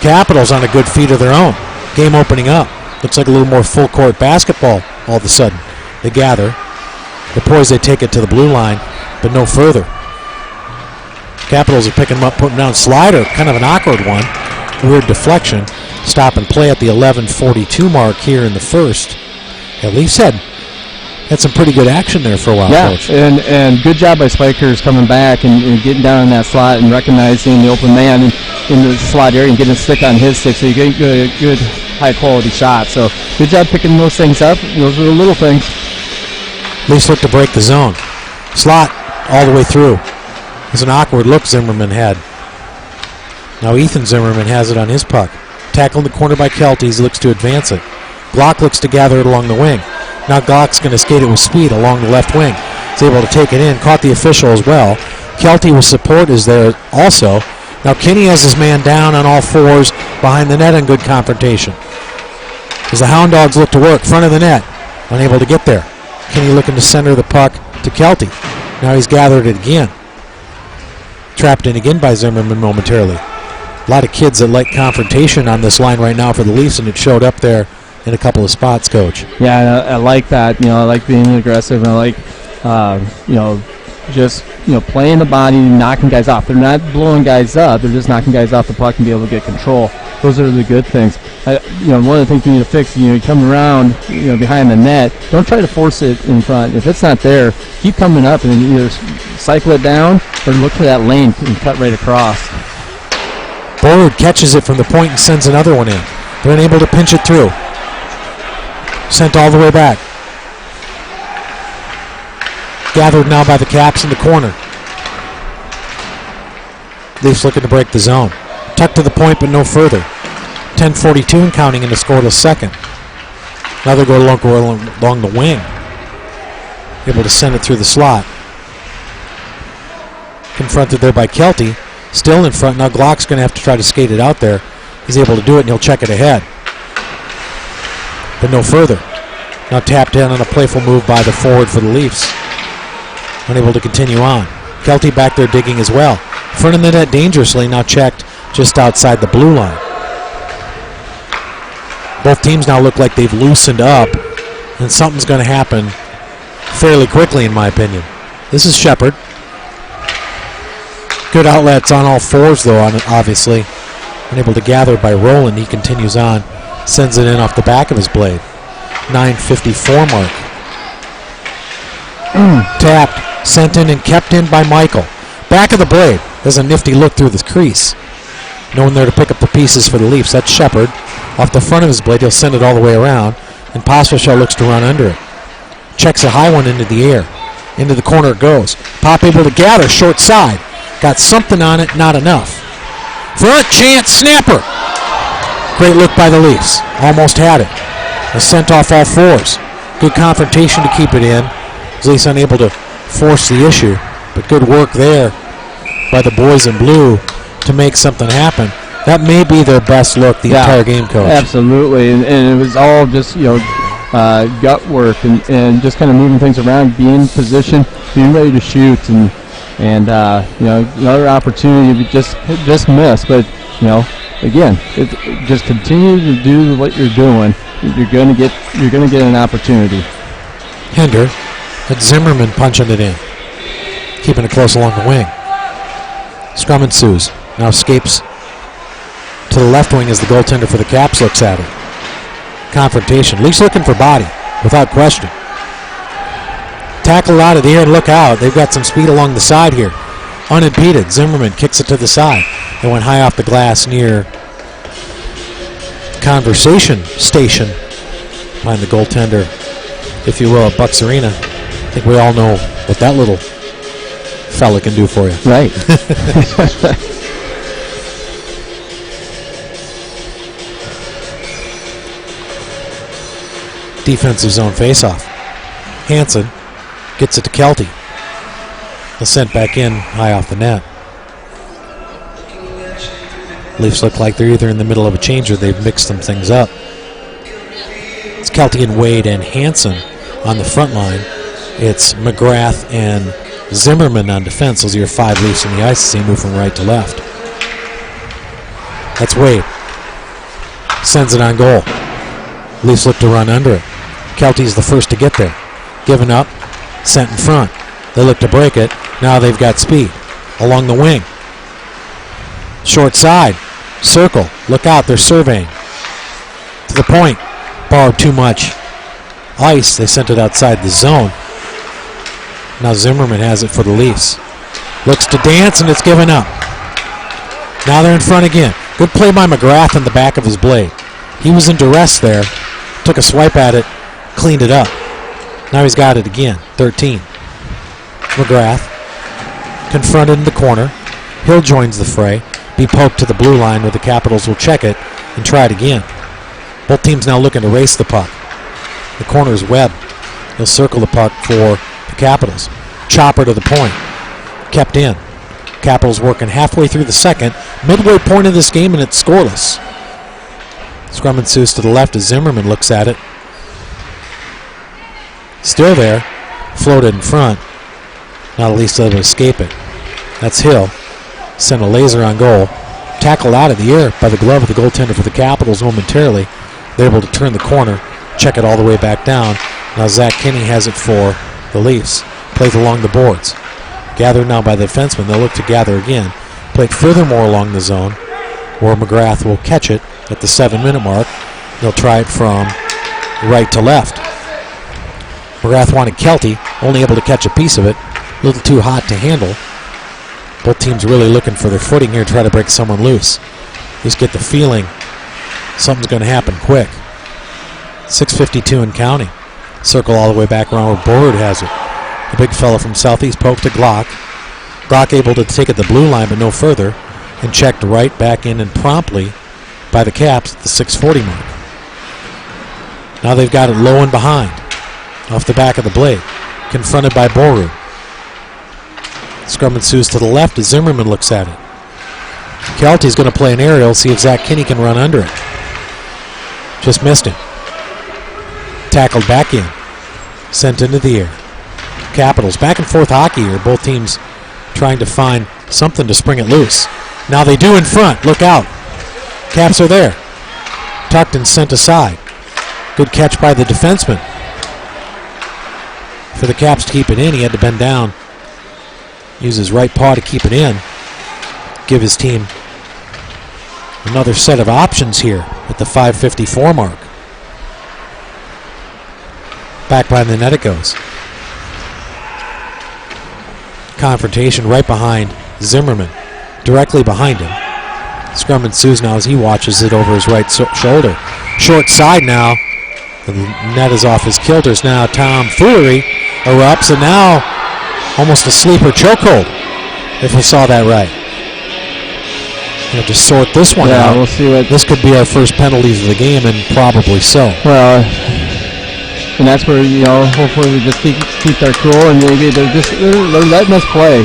Capitals on a good feed of their own. Game opening up. Looks like a little more full court basketball all of a sudden. They gather. They're poised, they take it to the blue line, but no further. Capitals are picking them up, putting down slider. Kind of an awkward one. Weird deflection. Stop and play at the 11:42 mark here in the first. At least had some pretty good action there for a while, Coach. And good job by Spikers coming back and getting down in that slot and recognizing the open man in the slot area and getting a stick on his stick, so you get good high-quality shots. So good job picking those things up. Those are the little things. Leafs look to break the zone. Slot all the way through. It's an awkward look Zimmerman had. Now Ethan Zimmerman has it on his puck. Tackled in the corner by Kelty. He looks to advance it. Glock looks to gather it along the wing. Now Glock's going to skate it with speed along the left wing. He's able to take it in. Caught the official as well. Kelty with support is there also. Now Kinney has his man down on all fours behind the net in good confrontation. As the Hound Dogs look to work, front of the net. Unable to get there. Kinney looking to center the puck to Kelty. Now he's gathered it again. Trapped in again by Zimmerman momentarily. A lot of kids that like confrontation on this line right now for the Leafs, and it showed up there in a couple of spots, Coach. Yeah, I like that. I like being aggressive, and I like, just playing the body, knocking guys off. They're not blowing guys up. They're just knocking guys off the puck and be able to get control. Those are the good things. One of the things you need to fix, you come around, behind the net. Don't try to force it in front. If it's not there, keep coming up and either cycle it down or look for that lane and cut right across. Bullard catches it from the point and sends another one in. They're unable to pinch it through. Sent all the way back. Gathered now by the Caps in the corner. Leafs looking to break the zone. Tucked to the point, but no further. 10:42 and counting in the scoreless second. Now they go along the wing. Able to send it through the slot. Confronted there by Kelty. Still in front. Now Glock's going to have to try to skate it out there. He's able to do it, and he'll check it ahead. But no further. Now tapped in on a playful move by the forward for the Leafs. Unable to continue on. Kelty back there digging as well. Front of the net dangerously, now checked just outside the blue line. Both teams now look like they've loosened up, and something's going to happen fairly quickly, in my opinion. This is Shepard. Good outlets on all fours, though, obviously. Unable to gather by Rowland. He continues on. Sends it in off the back of his blade. 9:54 mark. Tapped, sent in, and kept in by Michael. Back of the blade. There's a nifty look through the crease. No one there to pick up the pieces for the Leafs. That's Shepard. Off the front of his blade, he'll send it all the way around. And Pospisil looks to run under it. Checks a high one into the air. Into the corner it goes. Pop able to gather, short side. Got something on it, not enough. Front, chance, snapper. Great look by the Leafs. Almost had it. A sent off all fours. Good confrontation to keep it in. The Leafs unable to force the issue. But good work there by the boys in blue to make something happen. That may be their best look the entire game, Coach. Absolutely. And it was all just, gut work and just kind of moving things around, being in position, being ready to shoot. And another opportunity just missed. But, again, just continue to do what you're doing. You're going to get an opportunity. Hinder, but Zimmerman punching it in, keeping it close along the wing. Scrum ensues. Now escapes to the left wing as the goaltender for the Caps looks at it. Confrontation. Leafs looking for body, without question. Tackle out of the air and look out. They've got some speed along the side here. Unimpeded. Zimmerman kicks it to the side. It went high off the glass near conversation station behind the goaltender, if you will, at Bucks Arena. I think we all know what that little fella can do for you. Right. Defensive zone faceoff. Hansen gets it to Kelty. He'll send back in high off the net. Leafs look like they're either in the middle of a change or they've mixed some things up. It's Kelty and Wade and Hansen on the front line. It's McGrath and Zimmerman on defense. Those are your 5 Leafs on the ice. They move from right to left. That's Wade. Sends it on goal. Leafs look to run under it. Kelty's the first to get there. Given up. Sent in front. They look to break it. Now they've got speed. Along the wing. Short side. Circle. Look out. They're surveying. To the point. Borrowed too much ice. They sent it outside the zone. Now Zimmerman has it for the Leafs. Looks to dance, and it's given up. Now they're in front again. Good play by McGrath in the back of his blade. He was in duress there. Took a swipe at it. Cleaned it up. Now he's got it again. 13. McGrath. Confronted in the corner. Hill joins the fray. Be poked to the blue line where the Capitals will check it and try it again. Both teams now looking to race the puck. The corner is Webb. He'll circle the puck for the Capitals. Chopper to the point. Kept in. Capitals working halfway through the second. Midway point of this game, and it's scoreless. Scrum ensues to the left as Zimmerman looks at it. Still there. Floated in front. Not at least able to escape it. That's Hill. Sent a laser on goal. Tackled out of the air by the glove of the goaltender for the Capitals momentarily. They're able to turn the corner. Check it all the way back down. Now Zach Kinney has it for the Leafs. Plays along the boards. Gathered now by the defenseman. They'll look to gather again. Played furthermore along the zone where McGrath will catch it at the 7-minute mark. They'll try it from right to left. McGrath wanted Kelty, only able to catch a piece of it. A little too hot to handle. Both teams really looking for their footing here to try to break someone loose. Just get the feeling something's going to happen quick. 6:52 and counting. Circle all the way back around where Borud has it. The big fella from Southeast poked to Glock. Glock able to take it the blue line but no further, and checked right back in and promptly by the Caps at the 6:40 mark. Now they've got it low and behind off the back of the blade. Confronted by Borud. Scrum ensues to the left as Zimmerman looks at it. Kelty's going to play an aerial, see if Zach Kinney can run under it. Just missed him. Tackled back in. Sent into the air. Capitals, back and forth hockey here. Both teams trying to find something to spring it loose. Now they do in front. Look out. Caps are there. Tucked and sent aside. Good catch by the defenseman. For the Caps to keep it in, he had to bend down. Use his right paw to keep it in. Give his team another set of options here at the 5:54 mark. Back by the net it goes. Confrontation right behind Zimmerman. Directly behind him. Scrum ensues now as he watches it over his right shoulder. Short side now. The net is off his kilters now. Tom Foolery erupts, and now almost a sleeper chokehold, if we saw that right. We'll just sort this one out. We'll see what. This could be our first penalties of the game, and probably so. Well, and that's where, hopefully we just keep their cool, and they're letting us play.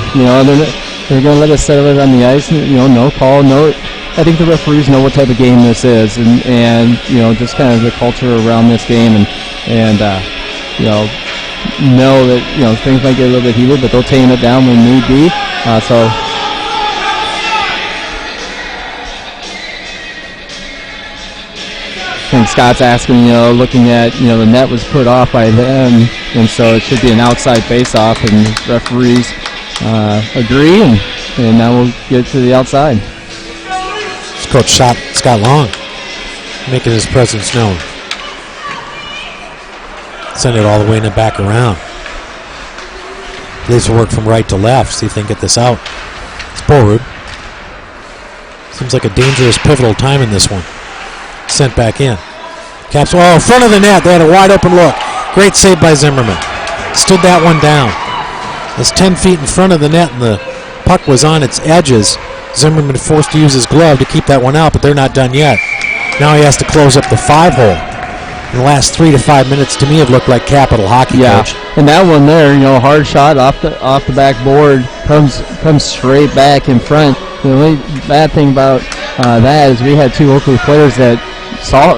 They're going to let us settle it on the ice. No call, no. I think the referees know what type of game this is, and just kind of the culture around this game, and know that things might get a little bit heated, but they'll tame it down when need be. So I think Scott's asking, looking at the net was put off by them, and so it should be an outside face-off, and referees agree, and now we'll get to the outside. It's Coach Scott Long making his presence known. Send it all the way in and back around. Leafs will work from right to left, see if they can get this out. It's Borud. Seems like a dangerous, pivotal time in this one. Sent back in. Caps, in front of the net. They had a wide open look. Great save by Zimmerman. Stood that one down. It's 10 feet in front of the net, and the puck was on its edges. Zimmerman forced to use his glove to keep that one out, but they're not done yet. Now he has to close up the 5-hole. In the last 3 to 5 minutes, to me, it looked like Capital hockey, Coach. And that one there, hard shot off the back board, comes straight back in front. The only bad thing about that is we had two Oakley players that saw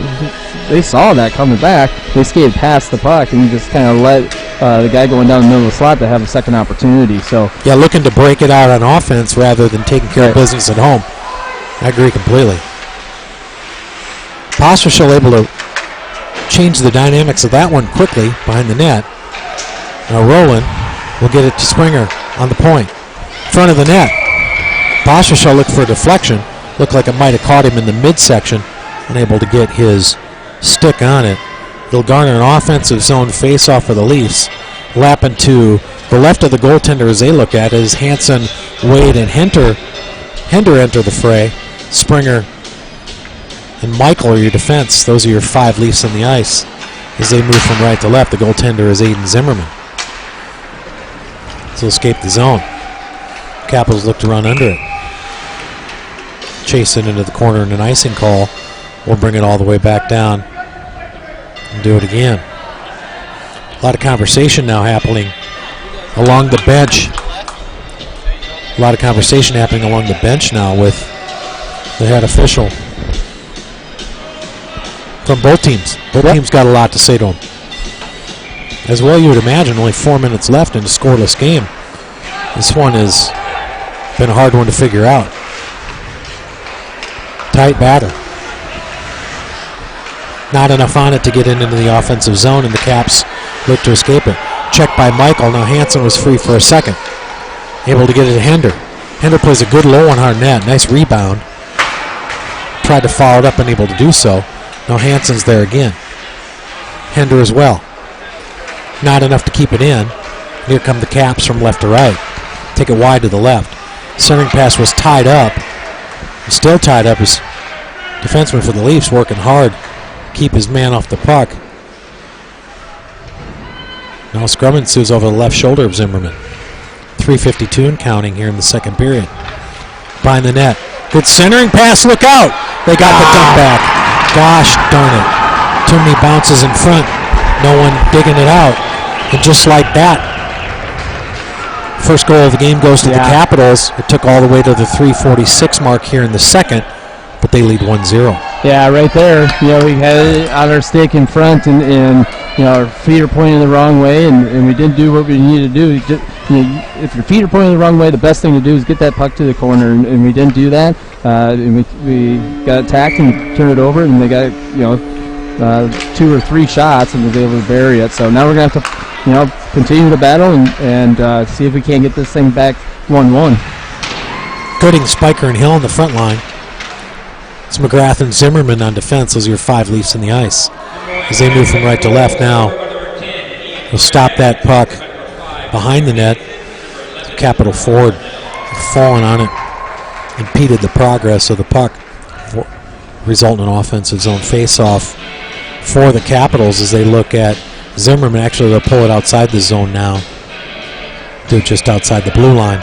that coming back. They skated past the puck and just kind of let the guy going down the middle of the slot to have a second opportunity. So yeah, looking to break it out on offense rather than taking care of business at home. I agree completely. Postershell able to change the dynamics of that one quickly behind the net. Now Rowland will get it to Springer on the point. Front of the net. Postershell looked for a deflection. Looked like it might have caught him in the midsection. Unable to get his stick on it. He'll garner an offensive zone face-off for the Leafs. Lapping to the left of the goaltender as they look at it is Hansen, Wade, and Hender enter the fray. Springer and Michael are your defense. Those are your 5 Leafs on the ice. As they move from right to left, the goaltender is Aiden Zimmerman. So escape the zone. Capitals look to run under it. Chase it into the corner and an icing call. We'll bring it all the way back down and do it again. A lot of conversation now happening along the bench. A lot of conversation happening along the bench now with the head official from both teams. Both teams got a lot to say to him. As well, you would imagine, only 4 minutes left in a scoreless game. This one has been a hard one to figure out. Tight battle. Not enough on it to get into the offensive zone, and the Caps look to escape it. Checked by Michael. Now Hansen was free for a second. Able to get it to Hender. Hender plays a good low on hard net. Nice rebound. Tried to follow it up, unable to do so. Now Hansen's there again. Hender as well. Not enough to keep it in. Here come the Caps from left to right. Take it wide to the left. Centering pass was tied up. Still tied up. His defenseman for the Leafs working hard to keep his man off the puck. Now scrum ensues over the left shoulder of Zimmerman. 3:52 and counting here in the second period. Behind the net. Good centering pass. Look out. They got the dump back. Gosh darn it. Too many bounces in front. No one digging it out. And just like that, first goal of the game goes to the Capitals. It took all the way to the 3:46 mark here in the second, but they lead 1-0. Yeah, right there. We had it on our stick in front, and our feet are pointing the wrong way, and we didn't do what we needed to do. If your feet are pointing the wrong way, the best thing to do is get that puck to the corner, and we didn't do that. And we got attacked and turned it over, and they got 2 or 3 shots, and was able to bury it. So now we're gonna have to continue the battle and see if we can't get this thing back 1-1. Gooding, Spiker, and Hill on the front line. It's McGrath and Zimmerman on defense. Those are your 5 Leafs on the ice. As they move from right to left now, they'll stop that puck behind the net. Capital forward falling on it, impeded the progress of the puck, resulting in an offensive zone face-off for the Capitals as they look at Zimmerman. Actually, they'll pull it outside the zone now. Do it just outside the blue line.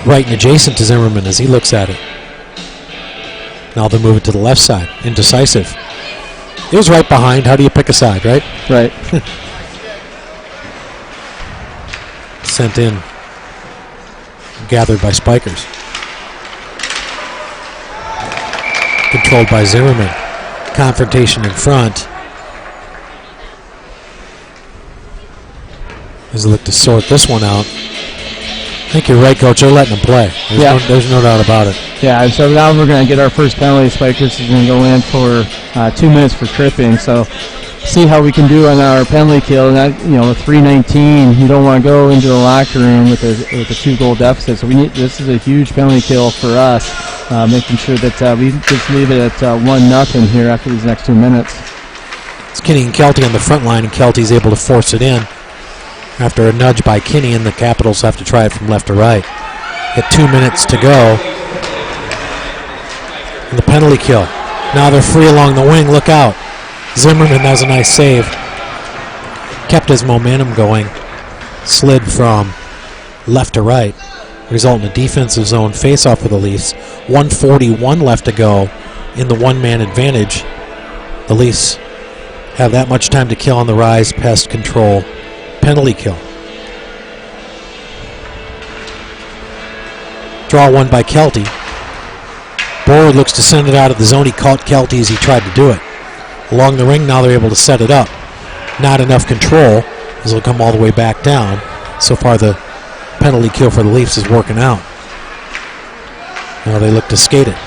Right and adjacent to Zimmerman as he looks at it. Now they'll move it to the left side. Indecisive. It was right behind. How do you pick a side, right? Right. Sent in. Gathered by Spikers. Controlled by Zimmerman. Confrontation in front. As they look to sort this one out. I think you're right, Coach. They're letting them play. There's no doubt about it. Yeah, and so now we're going to get our first penalty. Spikers is going to go in for 2 minutes for tripping. So see how we can do on our penalty kill. And that, with 3:19, you don't want to go into the locker room with a 2-goal deficit. So this is a huge penalty kill for us, making sure that we just leave it at 1-0 here after these next 2 minutes. It's Kinney and Kelty on the front line, and Kelty's able to force it in. After a nudge by Kinney, and the Capitals have to try it from left to right. At 2 minutes to go. And the penalty kill. Now they're free along the wing. Look out. Zimmerman has a nice save. Kept his momentum going. Slid from left to right. Resulting in a defensive zone face-off for the Leafs. 1:41 left to go in the one-man advantage. The Leafs have that much time to kill on the rise. Pest control. Penalty kill. Draw one by Kelty. Borwood looks to send it out of the zone. He caught Kelty as he tried to do it. Along the ring, now they're able to set it up. Not enough control as it'll come all the way back down. So far the penalty kill for the Leafs is working out. Now they look to skate it.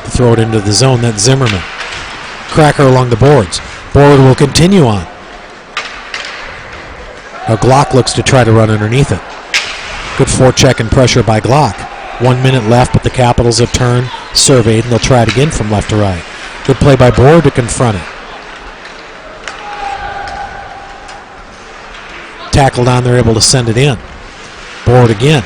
To throw it into the zone, that's Zimmerman. Cracker along the boards. Borwood will continue on. Now Glock looks to try to run underneath it. Good forecheck and pressure by Glock. 1 minute left, but the Capitals have turned, surveyed, and they'll try it again from left to right. Good play by Borwood to confront it. Tackled on, they're able to send it in. Borwood again.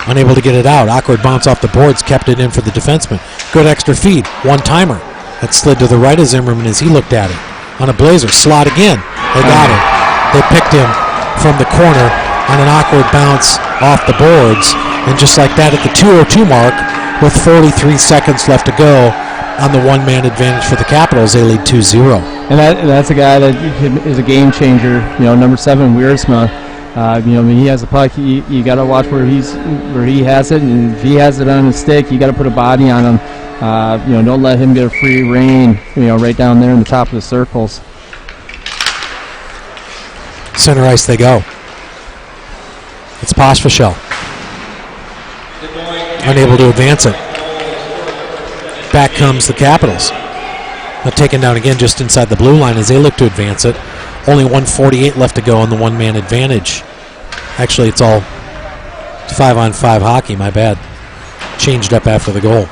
Unable to get it out. Awkward bounce off the boards, kept it in for the defenseman. Good extra feed, one-timer. That slid to the right of Zimmerman as he looked at it. On a blazer, slot again. They got him. They picked him from the corner on an awkward bounce off the boards. And just like that, at the 2:02 mark, with 43 seconds left to go, on the one-man advantage for the Capitals, they lead 2-0. And that's a guy that is a game changer. Number 7, Wiersma. When he has the puck, you got to watch where he has it, and if he has it on his stick, you got to put a body on him. Don't let him get a free rein. Right down there in the top of the circles. Center ice they go. It's Pospisil. Unable to advance it. Back comes the Capitals. Now taken down again just inside the blue line as they look to advance it. Only 1:48 left to go on the one-man advantage. Actually, it's all 5-on-5 hockey, my bad. Changed up after the goal.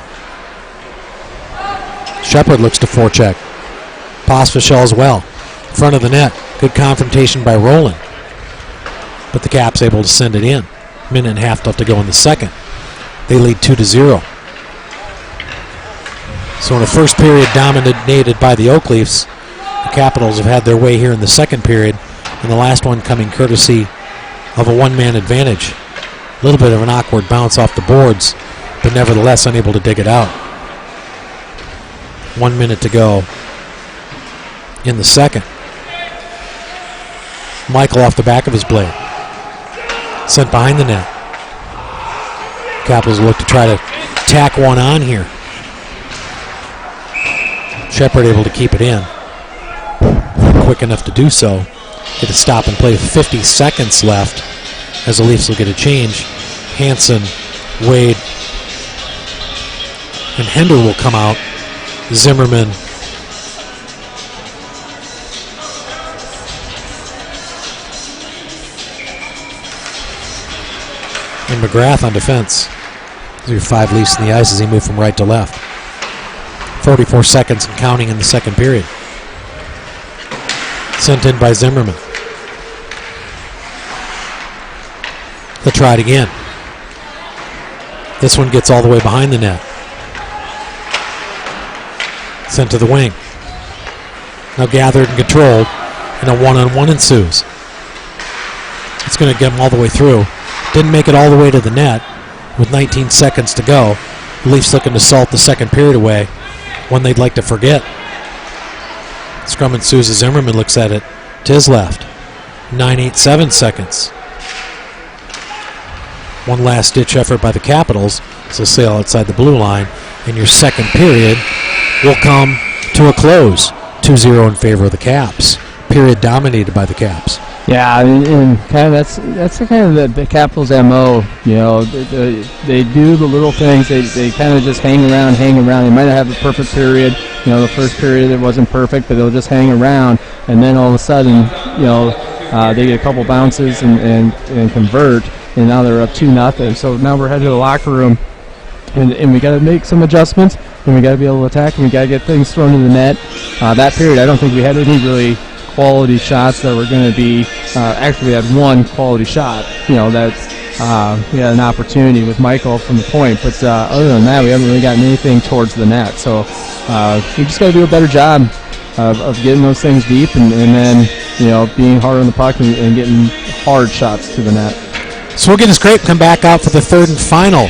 Shepard looks to forecheck. Pospisil as well. Front of the net. Good confrontation by Rowland. But the Caps able to send it in. Minute and a half left to go in the second. They lead 2-0. So in the first period dominated by the Oak Leafs, the Capitals have had their way here in the second period, and the last one coming courtesy of a one-man advantage. A little bit of an awkward bounce off the boards, but nevertheless unable to dig it out. 1 minute to go in the second. Michael off the back of his blade. Sent behind the net. Capitals look to try to tack one on here. Shepard able to keep it in. Not quick enough to do so. Get a stop and play with 50 seconds left as the Leafs will get a change. Hansen, Wade, and Hender will come out. Zimmerman and McGrath on defense. These are 5 Leafs in the ice as they move from right to left. 44 seconds and counting in the second period. Sent in by Zimmerman. They'll try it again. This one gets all the way behind the net. Sent to the wing. Now gathered and controlled, and a one-on-one ensues. It's going to get them all the way through. Didn't make it all the way to the net with 19 seconds to go. The Leafs looking to salt the second period away, one they'd like to forget. Scrum ensues as Zimmerman looks at it to his left. 9.87 seconds. One last ditch effort by the Capitals as they'll sail outside the blue line, and your second period will come to a close. 2-0 in favor of the Caps. Period dominated by the Caps. Yeah, and kind of that's kind of the Capitals' MO. They do the little things. They kind of just hang around. They might not have a perfect period. The first period it wasn't perfect, but they'll just hang around, and then all of a sudden, they get a couple bounces and convert, and now they're up 2-0. So now we're headed to the locker room, and we got to make some adjustments, and we got to be able to attack, and we got to get things thrown to the net. That period, I don't think we had any really quality shots that were going to be. Actually, we had one quality shot. That we had an opportunity with Michael from the point, but other than that, we haven't really gotten anything towards the net. So we just got to do a better job of getting those things deep, and then being hard on the puck and getting hard shots to the net. So we'll get this scrape, come back out for the third and final.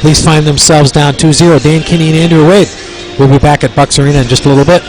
Leafs find themselves down 2-0. Dan Kinney and Andrew Wade. We'll be back at Bucks Arena in just a little bit.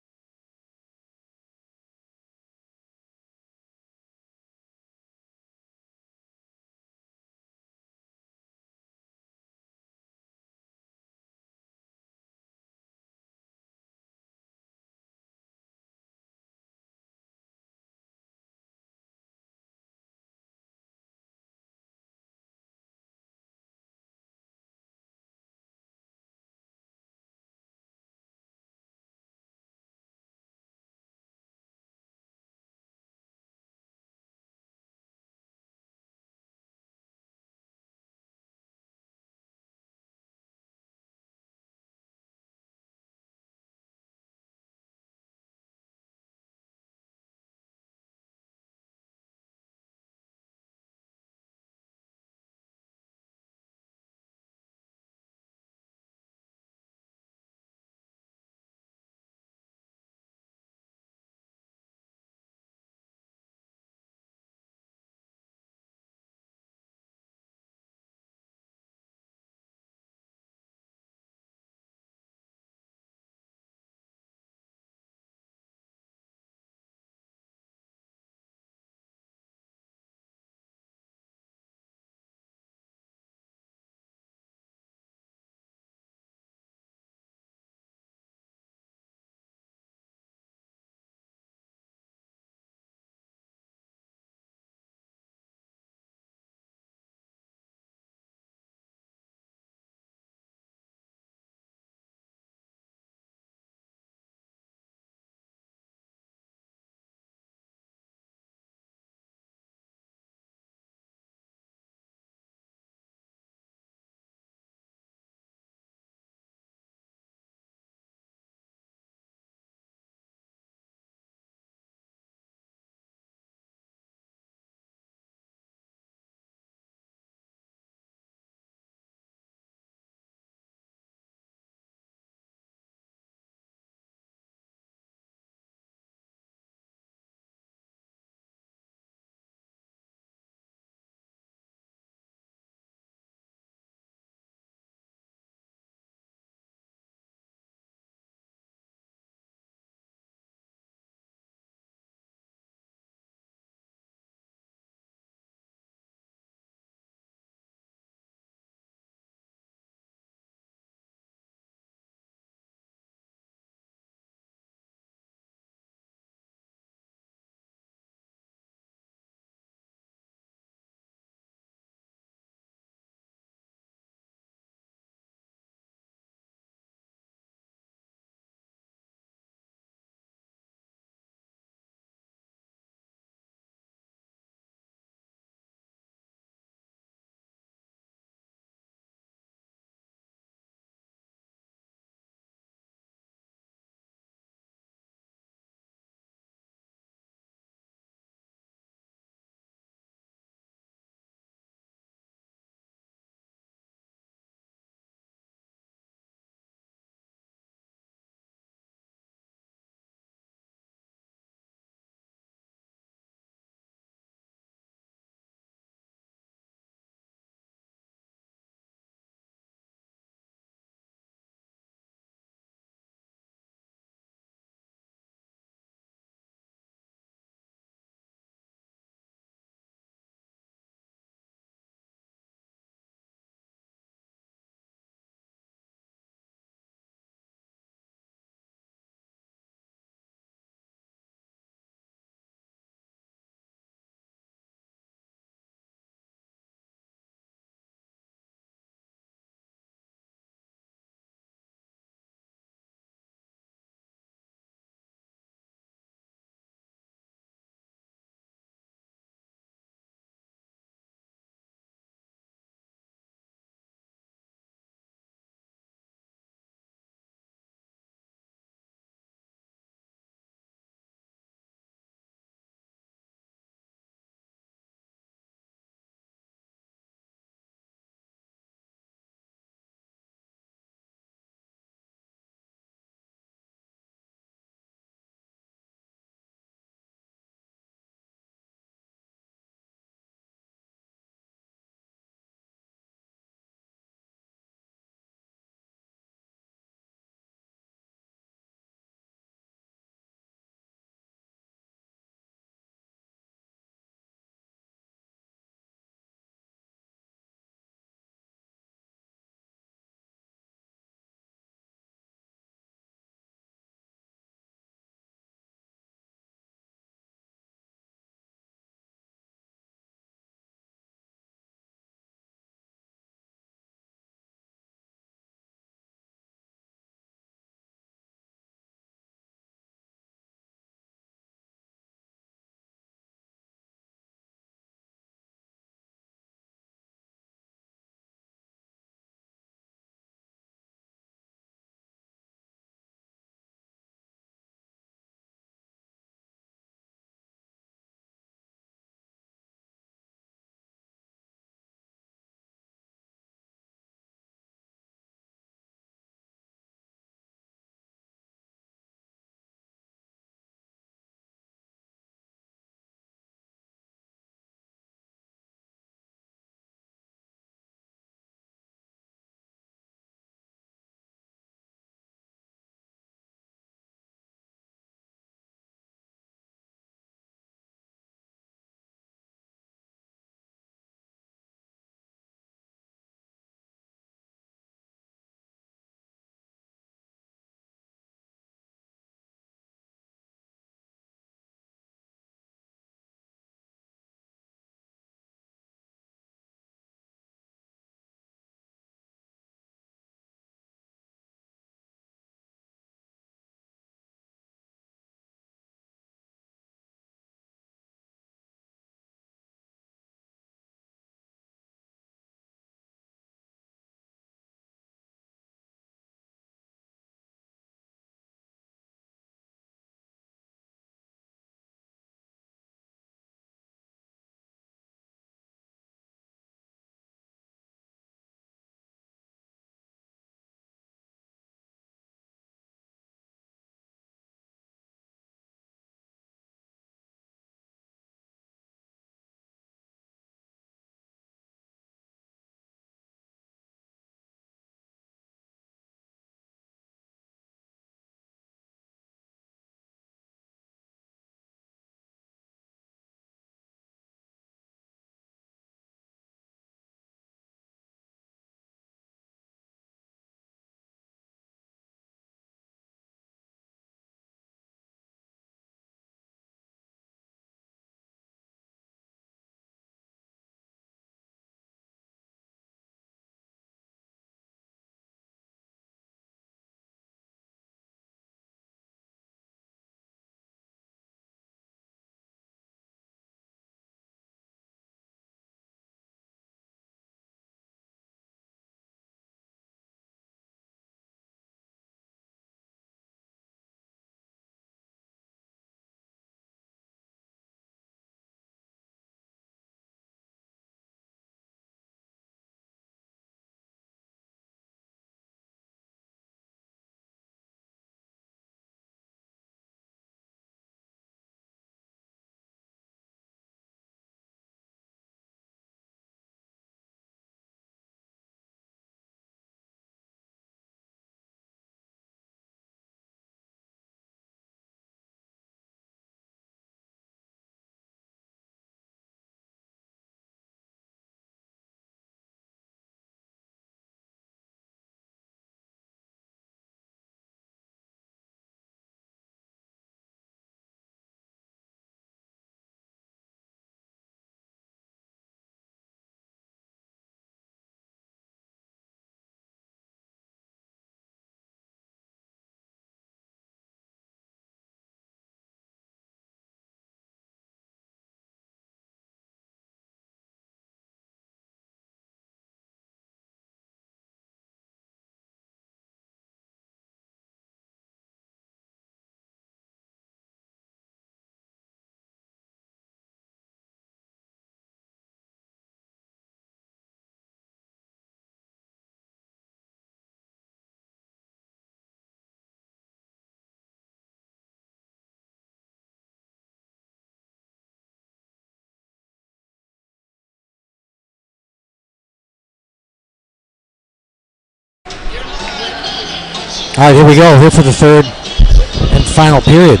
All right, here we go. Here for the third and final period.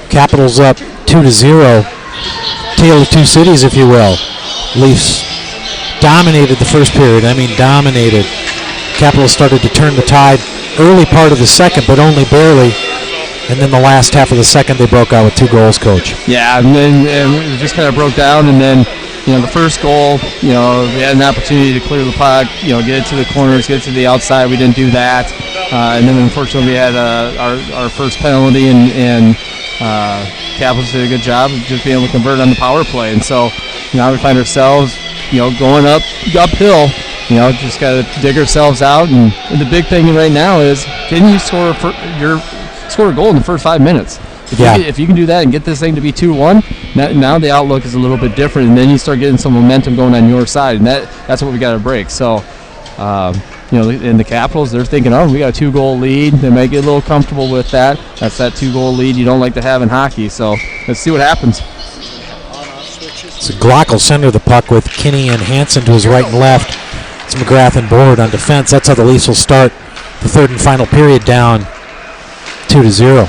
Capitals up 2-0. Tale of two cities, if you will. Leafs dominated the first period. I mean, dominated. Capitals started to turn the tide early part of the second, but only barely. And then the last half of the second, they broke out with 2 goals, Coach. Yeah, and it just kind of broke down. And then, the first goal, we had an opportunity to clear the puck, get it to the corners, get it to the outside. We didn't do that. And then, unfortunately, we had our first penalty, and Capitals did a good job of just being able to convert on the power play. And so now we find ourselves, going uphill. Just got to dig ourselves out. And the big thing right now is, can you score a goal in the first 5 minutes? If you can do that and get this thing to be 2-1, now the outlook is a little bit different, and then you start getting some momentum going on your side, and that's what we got to break. So, in the Capitals, they're thinking, we got a 2-goal lead. They might get a little comfortable with that. That's that 2-goal lead you don't like to have in hockey. So let's see what happens. So Glock will center the puck with Kinney and Hansen to his right and left. It's McGrath and Board on defense. That's how the Leafs will start the third and final period, down 2-0.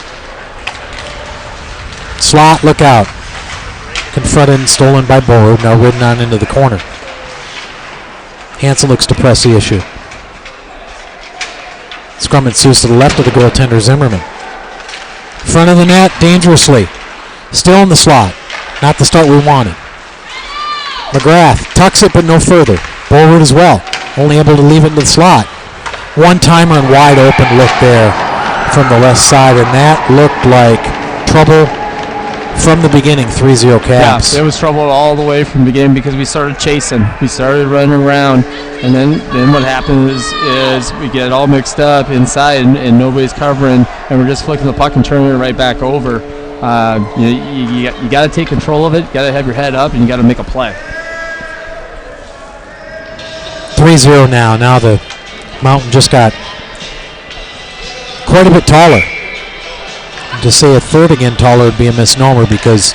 Slot, look out. Confronted and stolen by Board. Now ridden on into the corner. Hansen looks to press the issue. Scrum ensues to the left of the goaltender, Zimmerman. Front of the net, dangerously. Still in the slot. Not the start we wanted. McGrath tucks it, but no further. Forward as well. Only able to leave it in the slot. One-timer and wide open look there from the left side, and that looked like trouble from the beginning. 3-0 Caps. Yeah, it was trouble all the way from the beginning because we started chasing. We started running around, and then what happened is we get all mixed up inside, and nobody's covering, and we're just flicking the puck and turning it right back over. You got to take control of it. You got to have your head up, and you got to make a play. 3-0 now. Now the Mountain just got quite a bit taller. To say a third again taller would be a misnomer because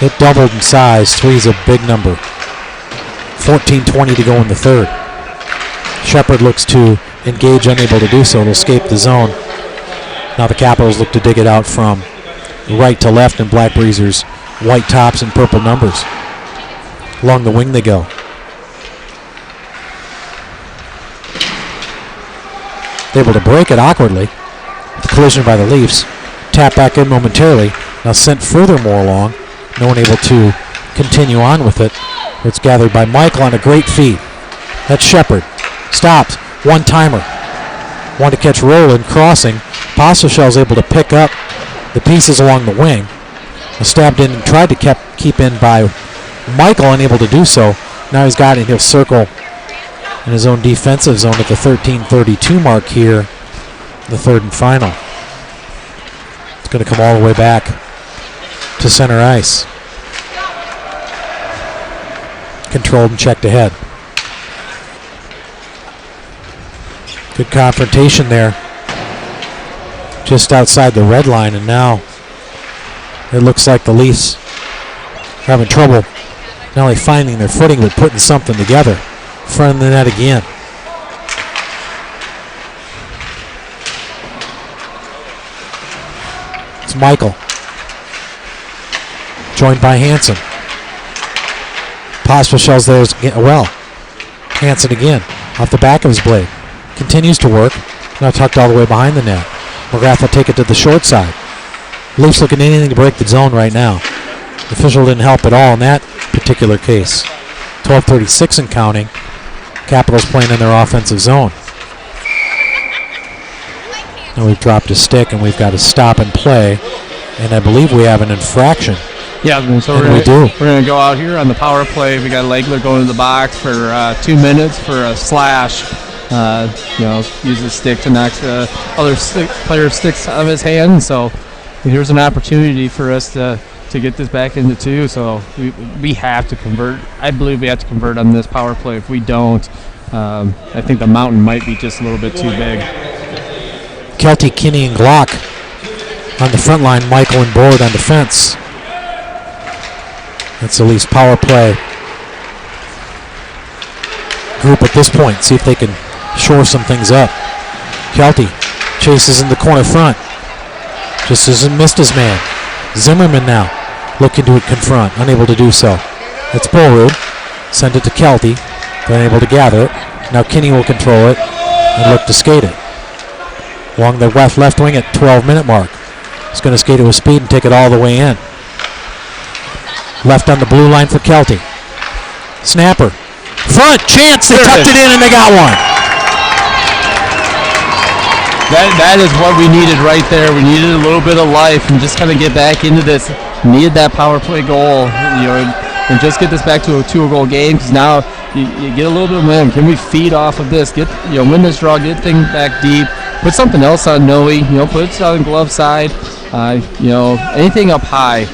it doubled in size. 3 is a big number. 14:20 to go in the third. Shepard looks to engage, unable to do so. It'll escape the zone. Now the Capitals look to dig it out from right to left in Black Breezers' white tops and purple numbers. Along the wing they go. Able to break it awkwardly. The collision by the Leafs. Tap back in momentarily. Now sent furthermore along. No one able to continue on with it. It's gathered by Michael on a great feed. That's Shepard. Stops. One-timer. Want to catch Roland crossing. Passchal's able to pick up the pieces along the wing. Stabbed in and tried to keep in by Michael, unable to do so. Now he's got it. He'll circle in his own defensive zone at the 13:32 mark here, the third and final. It's going to come all the way back to center ice. Controlled and checked ahead. Good confrontation there. Just outside the red line, and now it looks like the Leafs are having trouble not only finding their footing, but putting something together. Front of the net again. It's Michael. Joined by Hansen. Passchal's there as well. Hansen again. Off the back of his blade. Continues to work. Now tucked all the way behind the net. McGrath will take it to the short side. Leafs looking at anything to break the zone right now. The official didn't help at all in that particular case. 12:36 and counting. Capitals playing in their offensive zone. Now we've dropped a stick and we've got to stop and play. And I believe we have an infraction. Yeah, so we're going to go out here on the power play. We got Legler going to the box for 2 minutes for a slash. Use the stick to knock the other player's sticks out of his hand. So here's an opportunity for us to get this back into 2. So we have to convert. I believe we have to convert on this power play. If we don't, I think the Mountain might be just a little bit too big. Kelty, Kinney, and Glock on the front line. Michael and Board on defense. That's the Leafs power play group at this point. See if they can shore some things up. Kelty Chases in the corner front. Just hasn't missed his man. Zimmerman now looking to confront, unable to do so. It's Bolrud. Send it to Kelty. They're unable to gather it. Now Kinney will control it and look to skate it. Along the left wing at 12-minute mark. He's going to skate it with speed and take it all the way in. Left on the blue line for Kelty. Snapper. Front, chance, they tucked it in and they got one. That is what we needed right there. We needed a little bit of life and just kind of get back into this. Needed that power play goal, and just get this back to a 2-goal game, because now you get a little bit of momentum. Can we feed off of this? Win this draw, get things back deep, put something else on Noe, put it on the glove side, anything up high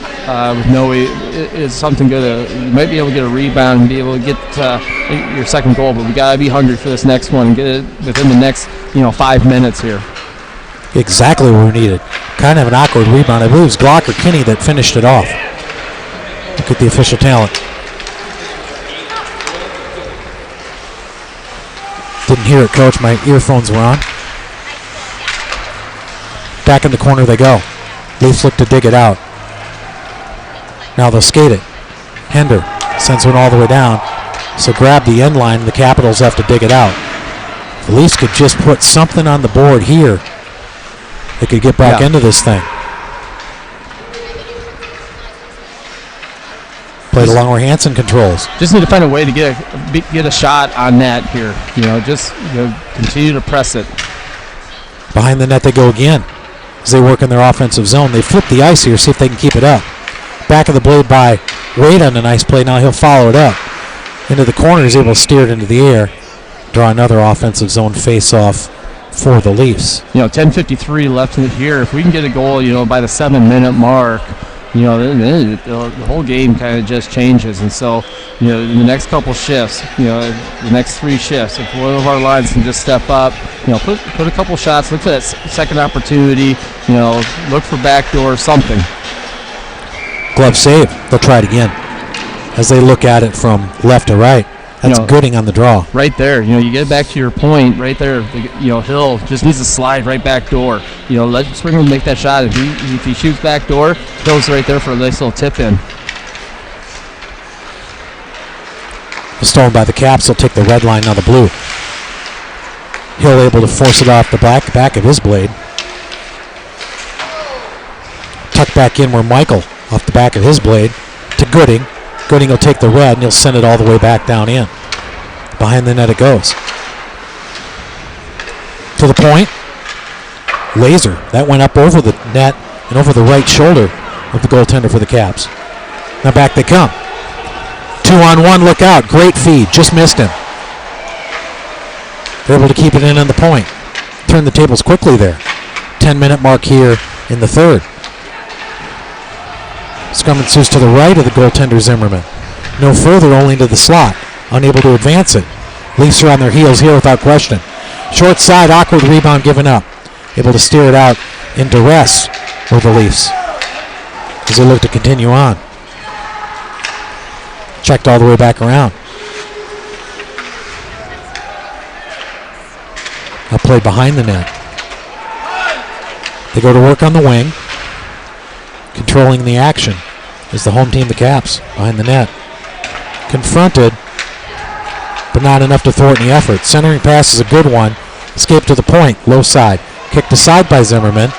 with Noe is something good. You might be able to get a rebound and be able to get your second goal, but we got to be hungry for this next one and get it within the next 5 minutes here. Exactly what we needed. Kind of an awkward rebound. I believe it was Glock or Kinney that finished it off. Look at the official talent. Didn't hear it, Coach. My earphones were on. Back in the corner they go. Leafs look to dig it out. Now they'll skate it. Hender sends one all the way down. So grab the end line. The Capitals have to dig it out. The Leafs could just put something on the board here. They could get back into this thing. Played along where Hansen controls. Just need to find a way to get a shot on net here. Continue to press it. Behind the net they go again as they work in their offensive zone. They flip the ice here, see if they can keep it up. Back of the blade by Wade on a nice play. Now he'll follow it up. Into the corner, he's able to steer it into the air. Draw another offensive zone face-off for the Leafs. 10:53 left in here. If we can get a goal, by the 7-minute mark, then the whole game kind of just changes. And so, in the next couple shifts, the next 3 shifts, if one of our lines can just step up, put a couple shots, look for that second opportunity, look for backdoor, something. Glove save. They'll try it again as they look at it from left to right. That's Gooding on the draw. Right there. You get back to your point right there. Hill just needs to slide right back door. Let Springer make that shot. If he shoots back door, Hill's right there for a nice little tip in. Stolen by the Caps. They'll take the red line, now the blue. Hill able to force it off the back of his blade. Tucked back in where Michael, off the back of his blade, to Gooding. Gooding will take the red and he'll send it all the way back down in. Behind the net it goes. To the point. Laser. That went up over the net and over the right shoulder of the goaltender for the Caps. Now back they come. 2-on-1, look out. Great feed. Just missed him. They're able to keep it in on the point. Turn the tables quickly there. 10-minute mark here in the third. Scrum ensues to the right of the goaltender Zimmerman. No further, only to the slot. Unable to advance it. Leafs are on their heels here without question. Short side, awkward rebound given up. Able to steer it out in duress with the Leafs as they look to continue on. Checked all the way back around. Now played behind the net. They go to work on the wing. Controlling the action is the home team, the Caps, behind the net. Confronted, but not enough to thwart any effort. Centering pass is a good one. Escape to the point, low side. Kicked aside by Zimmerman.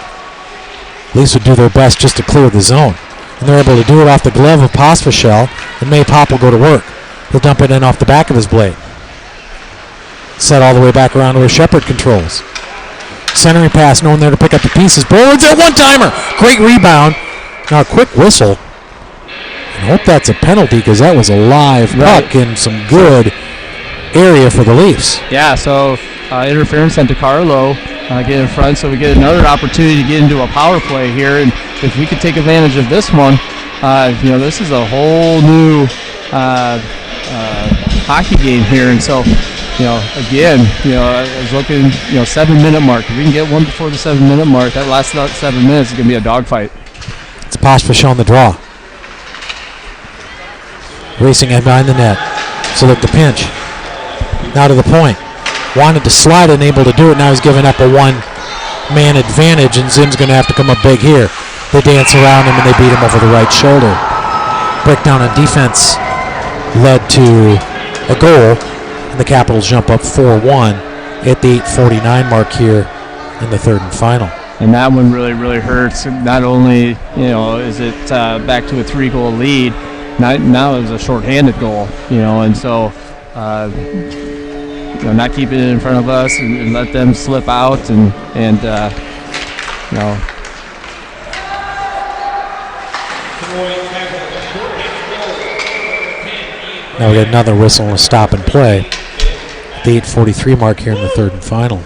Leafs would do their best just to clear the zone. And they're able to do it off the glove of Pospisil, and May Pop will go to work. He'll dump it in off the back of his blade. Set all the way back around to where Shepard controls. Centering pass, no one there to pick up the pieces. Bolrud's at one-timer. Great rebound. Now a quick whistle. I hope that's a penalty because that was a live puck in some good area for the Leafs. Yeah, so interference sent to Carlo. Get in front, so we get another opportunity to get into a power play here. And if we could take advantage of this one, this is a whole new hockey game here. And so, again, I was looking, 7-minute mark. If we can get one before the 7-minute mark, that last about 7 minutes is going to be a dogfight. It's Pospisil on the draw. Racing in behind the net. So look, the pinch. Now to the point. Wanted to slide and able to do it. Now he's giving up a man advantage, and Zim's going to have to come up big here. They dance around him and they beat him over the right shoulder. Breakdown on defense led to a goal, and the Capitals jump up 4-1 at the 8:49 mark here in the third and final. And that one really, really hurts. Not only, is it back to a 3-goal lead, now it was a shorthanded goal, and so, not keeping it in front of us and let them slip out and Now we got another whistle and a stop and play. The 8:43 mark here in the third and final.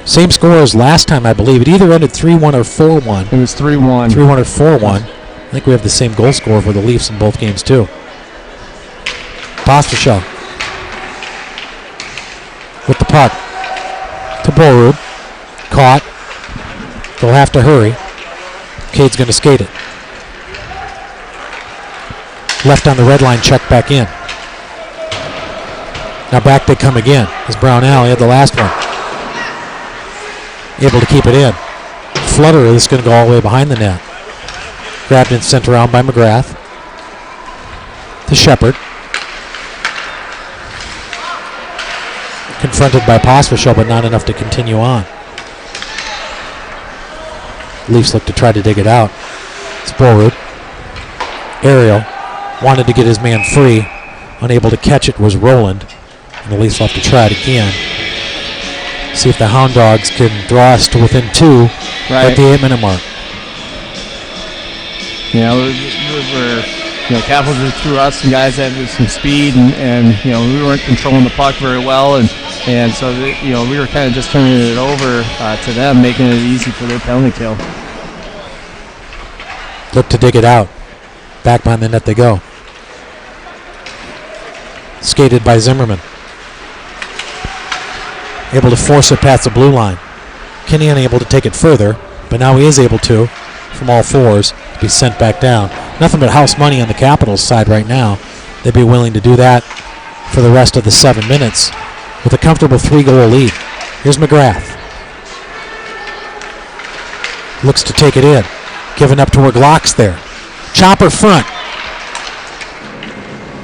Same score as last time, I believe. It either ended 3-1 or 4-1. It was 3-1. 3-1 or 4-1. I think we have the same goal score for the Leafs in both games, too. Pospisil with the puck to Borud. Caught. They'll have to hurry. Cade's going to skate it. Left on the red line, check back in. Now back they come again. As Brownell, he had the last one. Able to keep it in. Flutter is going to go all the way behind the net. Grabbed and sent around by McGrath. To Shepard. Confronted by Pospisil, but not enough to continue on. Leafs look to try to dig it out. It's Borud. Ariel wanted to get his man free. Unable to catch it was Roland. And the Leafs will have to try it again. See if the Hound Dogs can draw us to within 2 at the 8-minute mark. Capitals just threw us some guys that had some speed, and we weren't controlling the puck very well, and so we were kind of just turning it over to them, making it easy for their penalty kill. Look to dig it out. Back behind the net they go. Skated by Zimmerman. Able to force it past the blue line. Kinney unable to take it further, but now he is able to, from all fours, to be sent back down. Nothing but house money on the Capitals side right now. They'd be willing to do that for the rest of the 7 minutes with a comfortable 3-goal lead. Here's McGrath. Looks to take it in. Giving up to where Glock's there. Chopper front.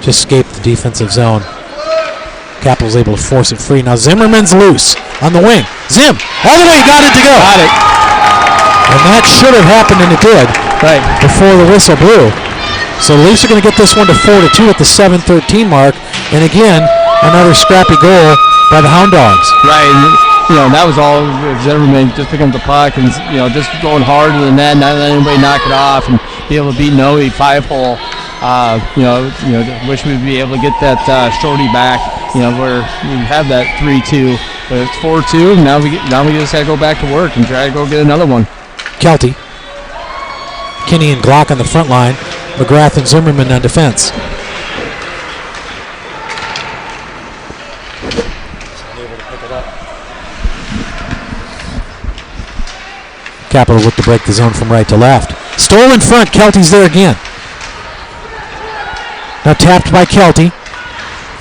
Just escaped the defensive zone. Capitals able to force it free. Now Zimmerman's loose on the wing. Zim, all the way, got it to go. Got it. And that should have happened, and it did. Right. Before the whistle blew. So the Leafs are going to get this one to 4-2 at the 7:13 mark. And again, another scrappy goal by the Hound Dogs. Right. And, that was all Zimmerman just picking up the puck and, just going hard to the net, not letting anybody knock it off, and be able to beat Noe 5-hole. Wish we'd be able to get that shorty back. Where we have that 3-2, but it's 4-2. Now we just got to go back to work and try to go get another one. Kelty. Kinney and Glock on the front line. McGrath and Zimmerman on defense. Capitals look to break the zone from right to left. Stole in front. Kelty's there again. Now tapped by Kelty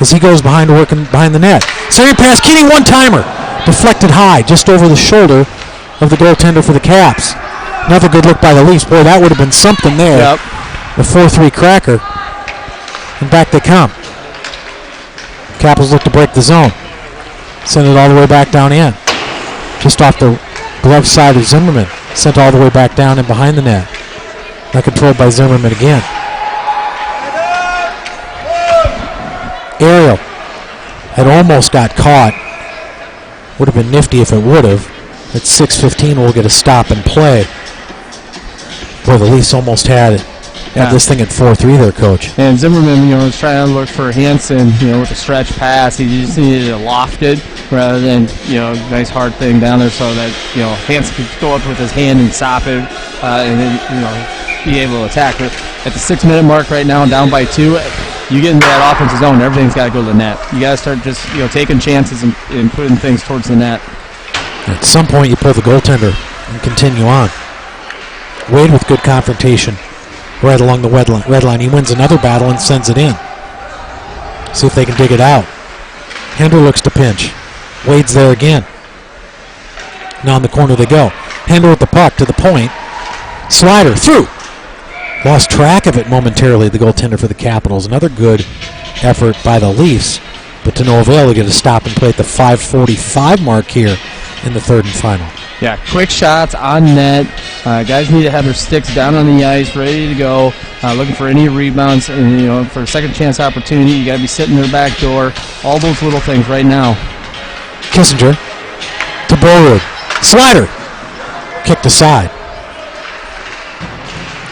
as he goes working behind the net. Second pass, Kinney one-timer. Deflected high, just over the shoulder of the goaltender for the Caps. Another good look by the Leafs. Boy, that would have been something there. Yep. The 4-3 cracker. And back they come. Capitals look to break the zone. Send it all the way back down in. Just off the glove side of Zimmerman. Sent all the way back down and behind the net. Now controlled by Zimmerman again. Ariel had almost got caught. Would have been nifty if it would have. At 6:15, we'll get a stop and play. Boy, the Leafs almost had it. Had this thing at 4-3 there, Coach. And Zimmerman, was trying to look for Hansen, with a stretch pass. He just needed to loft it rather than, nice hard thing down there so that, Hansen could go up with his hand and stop it and then, be able to attack. But at the 6-minute mark right now, down by 2, you get into that offensive zone, everything's got to go to the net. You got to start just, taking chances and putting things towards the net. At some point, you pull the goaltender and continue on. Wade with good confrontation. right along the red line. He wins another battle and sends it in. See if they can dig it out. Hender looks to pinch. Wade's there again. Now in the corner they go. Hender with the puck to the point. Slider through. Lost track of it momentarily, the goaltender for the Capitals. Another good effort by the Leafs, but to no avail. They get a stop and play at the 5:45 mark here in the third and final. Yeah, quick shots on net. Guys need to have their sticks down on the ice, ready to go, looking for any rebounds, and for a second chance opportunity, you got to be sitting their back door. All those little things right now. Kissinger to Borwood. Slider kicked aside.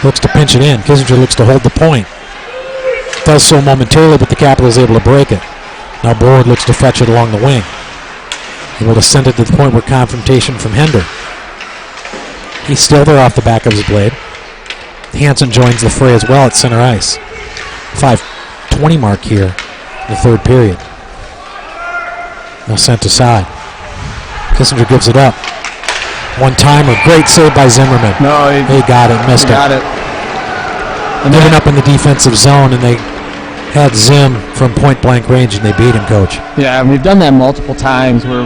Looks to pinch it in. Kissinger looks to hold the point. Does so momentarily, but the Capitals able to break it. Now Borwood looks to fetch it along the wing. Able to send it to the point where confrontation from Hender. He's still there off the back of his blade. Hansen joins the fray as well at center ice. 5:20 mark here in the third period. Now sent aside. Kissinger gives it up. One-timer. Great save by Zimmerman. No, they got it. Missed it. Got it. Giving up in the defensive zone, and they had Zim from point-blank range, and they beat him, Coach. Yeah, and we've done that multiple times where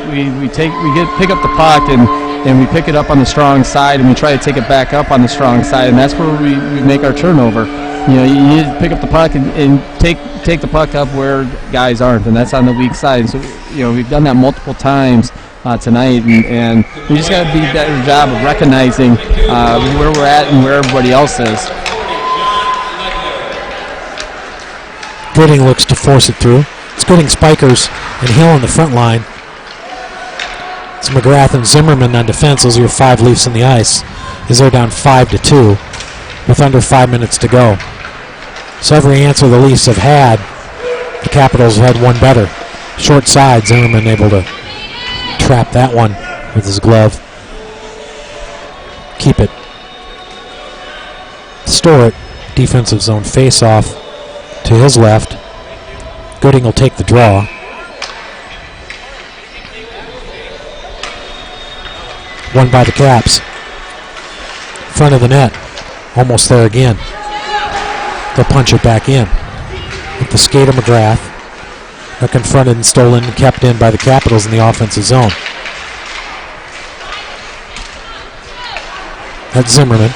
we pick up the puck and we pick it up on the strong side, and we try to take it back up on the strong side, and that's where we make our turnover. You need to pick up the puck and take the puck up where guys aren't, and that's on the weak side. So we've done that multiple times tonight, and we just got to do a better job of recognizing where we're at and where everybody else is. Gooding looks to force it through. It's Gooding, Spikers, and Hill on the front line. It's McGrath and Zimmerman on defense. Those are your 5 Leafs on the ice. As they're down 5-2 with under 5 minutes to go. So every answer the Leafs have had, the Capitals have had one better. Short side, Zimmerman able to trap that one with his glove. Keep it. Store it. Defensive zone face-off to his left. Gooding will take the draw. Won by the Caps. Front of the net. Almost there again. They'll punch it back in. With the skate of McGrath. They're confronted and stolen and kept in by the Capitals in the offensive zone. That's Zimmerman.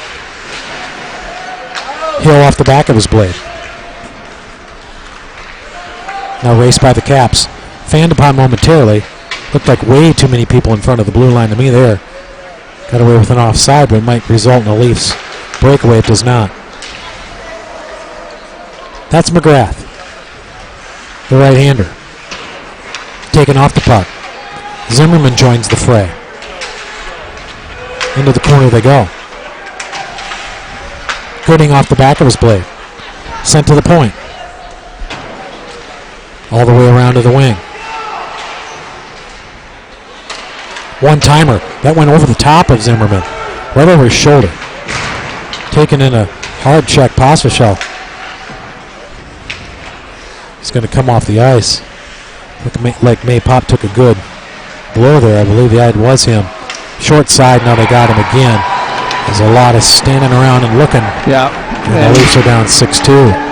Hill off the back of his blade. Now raced by the Caps. Fanned upon momentarily. Looked like way too many people in front of the blue line to me there. Got away with an offside, but it might result in a Leafs breakaway. It does not. That's McGrath, the right-hander. Taken off the puck. Zimmerman joins the fray. Into the corner they go. Gooding off the back of his blade. Sent to the point. All the way around to the wing. One-timer. That went over the top of Zimmerman. Right over his shoulder. Taken in a hard check. Pospisil. He's going to come off the ice. Like May Pop took a good blow there. I believe it was him. Short side. Now they got him again. There's a lot of standing around and looking. Yeah. And the Leafs are down 6-2.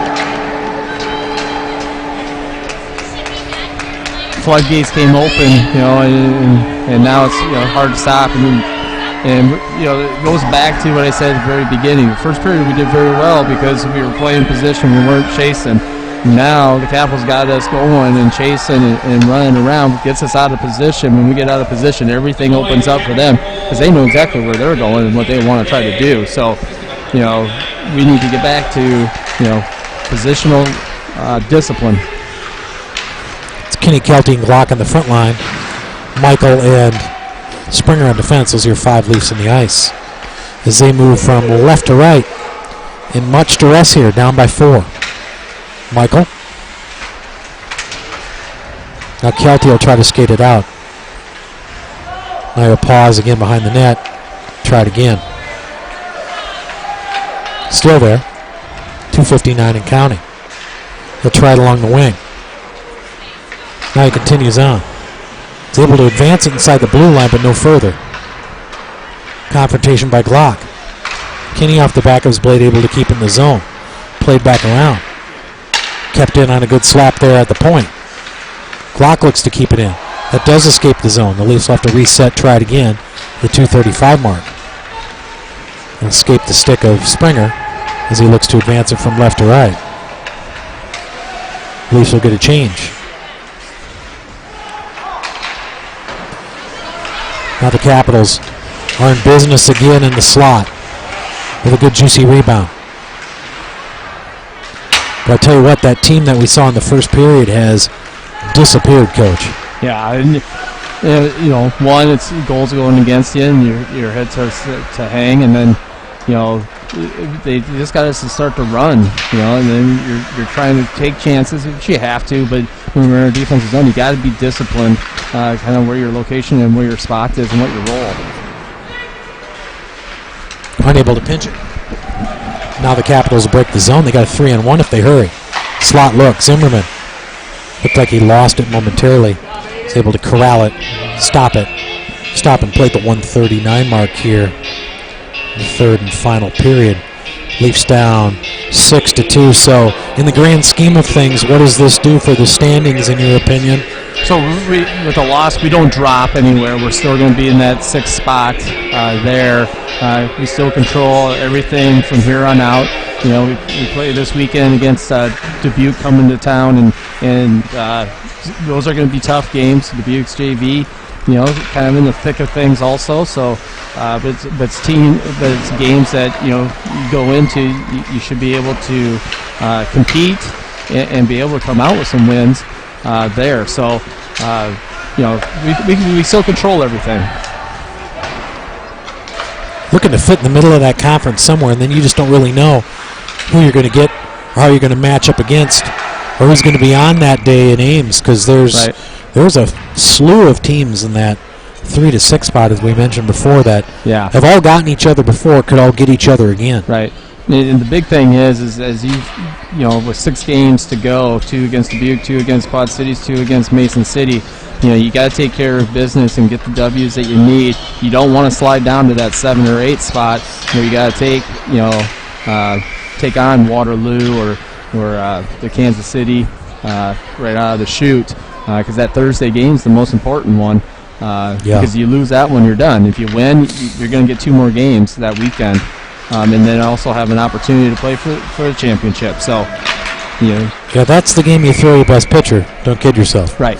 Floodgates came open, and now it's hard to stop. And it goes back to what I said at the very beginning. The first period we did very well because we were playing position, we weren't chasing. Now the Capitals got us going and chasing and running around, gets us out of position. When we get out of position, everything opens up for them because they know exactly where they're going and what they want to try to do. So, we need to get back to positional discipline. It's Kenny Kelty and Glock on the front line. Michael and Springer on defense. Those are your 5 Leafs on the ice. As they move from left to right in much duress here, down by 4. Michael. Now Kelty will try to skate it out. Now he'll pause again behind the net. Try it again. Still there. 2:59 and counting. He'll try it along the wing. Now he continues on. He's able to advance it inside the blue line, but no further. Confrontation by Glock. Kinney off the back of his blade, able to keep in the zone. Played back around. Kept in on a good slap there at the point. Glock looks to keep it in. That does escape the zone. The Leafs will have to reset, try it again, the 2:35 mark. And escape the stick of Springer as he looks to advance it from left to right. Leafs will get a change. Now the Capitals are in business again in the slot with a good juicy rebound. But I tell you what, that team that we saw in the first period has disappeared, Coach. Yeah, and one, it's goals going against you, and your head starts to hang, and then they just got us to start to run, and then you're trying to take chances, which you have to, but when we're in a defensive zone, you got to be disciplined, kind of where your location and where your spot is and what your role. Unable to pinch it. Now the Capitals break the zone. They got a 3-on-1 if they hurry. Slot look. Zimmerman looked like he lost it momentarily. He's able to corral it, stop and play at the 1:39 mark here in the third and final period. Leafs down 6-2. So in the grand scheme of things, what does this do for the standings in your opinion? So with a loss, we don't drop anywhere. We're still going to be in that 6th spot there. We still control everything from here on out. We play this weekend against Dubuque coming to town, and those are going to be tough games. Dubuque's JV, kind of in the thick of things also. So, but it's games that you go into. You should be able to compete and be able to come out with some wins there. So, we still control everything. Looking to fit in the middle of that conference somewhere, and then you just don't really know who you're going to get or how you're going to match up against or who's going to be on that day in Ames, because there's a slew of teams in that 3 to 6 spot, as we mentioned before, that have all gotten each other before, could all get each other again. Right. And the big thing is as with 6 games to go, 2 against Dubuque, 2 against Quad Cities, 2 against Mason City, you got to take care of business and get the W's that you need. You don't want to slide down to that 7 or 8 spot where you got to take on Waterloo or the Kansas City right out of the chute, because that Thursday game is the most important one. Because you lose that one, you're done. If you win, you're going to get 2 more games that weekend. And then also have an opportunity to play for the championship. So, that's the game you throw your best pitcher. Don't kid yourself. Right.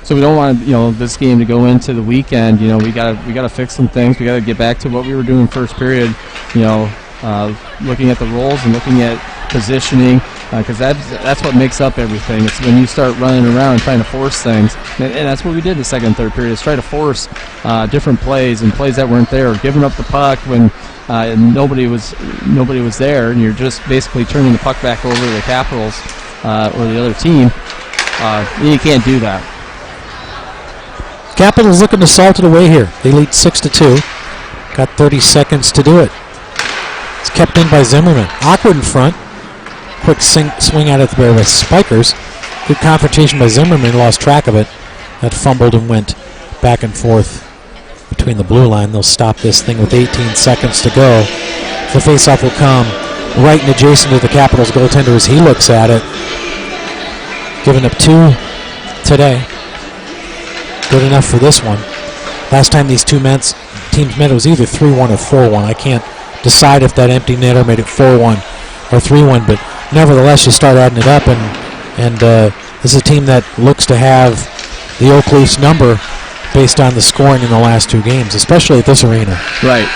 So we don't want this game to go into the weekend. We gotta fix some things. We gotta get back to what we were doing first period. Looking at the roles and looking at positioning, because that's what makes up everything. It's when you start running around and trying to force things, and that's what we did in the second and third period, is try to force different plays and plays that weren't there, or giving up the puck when nobody was there, and you're just basically turning the puck back over to the Capitals or the other team. You can't do that. Capitals looking to salt it away here. They lead 6-2. Got 30 seconds to do it. It's kept in by Zimmerman. Awkward in front. Quick swing at it there with Spikers. Good confrontation by Zimmerman. Lost track of it. That fumbled and went back and forth between the blue line. They'll stop this thing with 18 seconds to go. The faceoff will come right and adjacent to the Capitals goaltender as he looks at it. Giving up 2 today. Good enough for this one. Last time these two teams met, it was either 3-1 or 4-1. I can't decide if that empty netter made it 4-1 or 3-1, but nevertheless, you start adding it up, and this is a team that looks to have the Oak Leafs number based on the scoring in the last 2 games, especially at this arena. Right.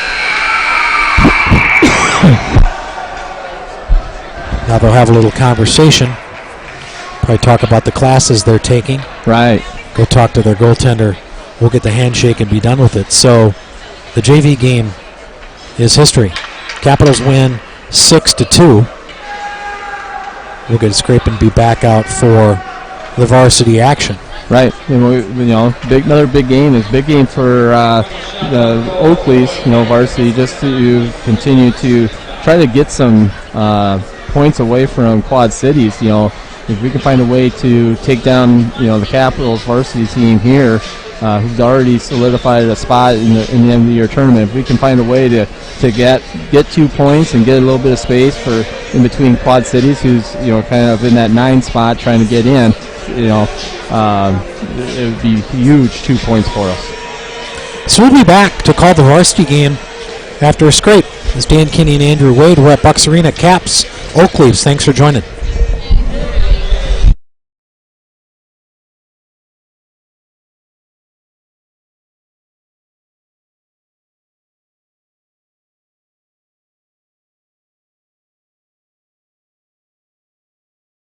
Now they'll have a little conversation. Probably talk about the classes they're taking. Right. Go talk to their goaltender. We'll get the handshake and be done with it. So the JV game is history. Capitals win 6-2. We'll get a scrape and be back out for the varsity action. Right. Another big game. It's a big game for the Oak Leafs, varsity, just to continue to try to get some points away from Quad Cities. If we can find a way to take down, the Capitals varsity team here, who's already solidified a spot in the end of the year tournament. If we can find a way to get 2 points and get a little bit of space for in between Quad Cities, who's kind of in that 9 spot trying to get in, it would be huge 2 points for us. So we'll be back to call the varsity game after a scrape. It's Dan Kinney and Andrew Wade. We're at Bucks Arena. Caps, Oak Leaves. Thanks for joining.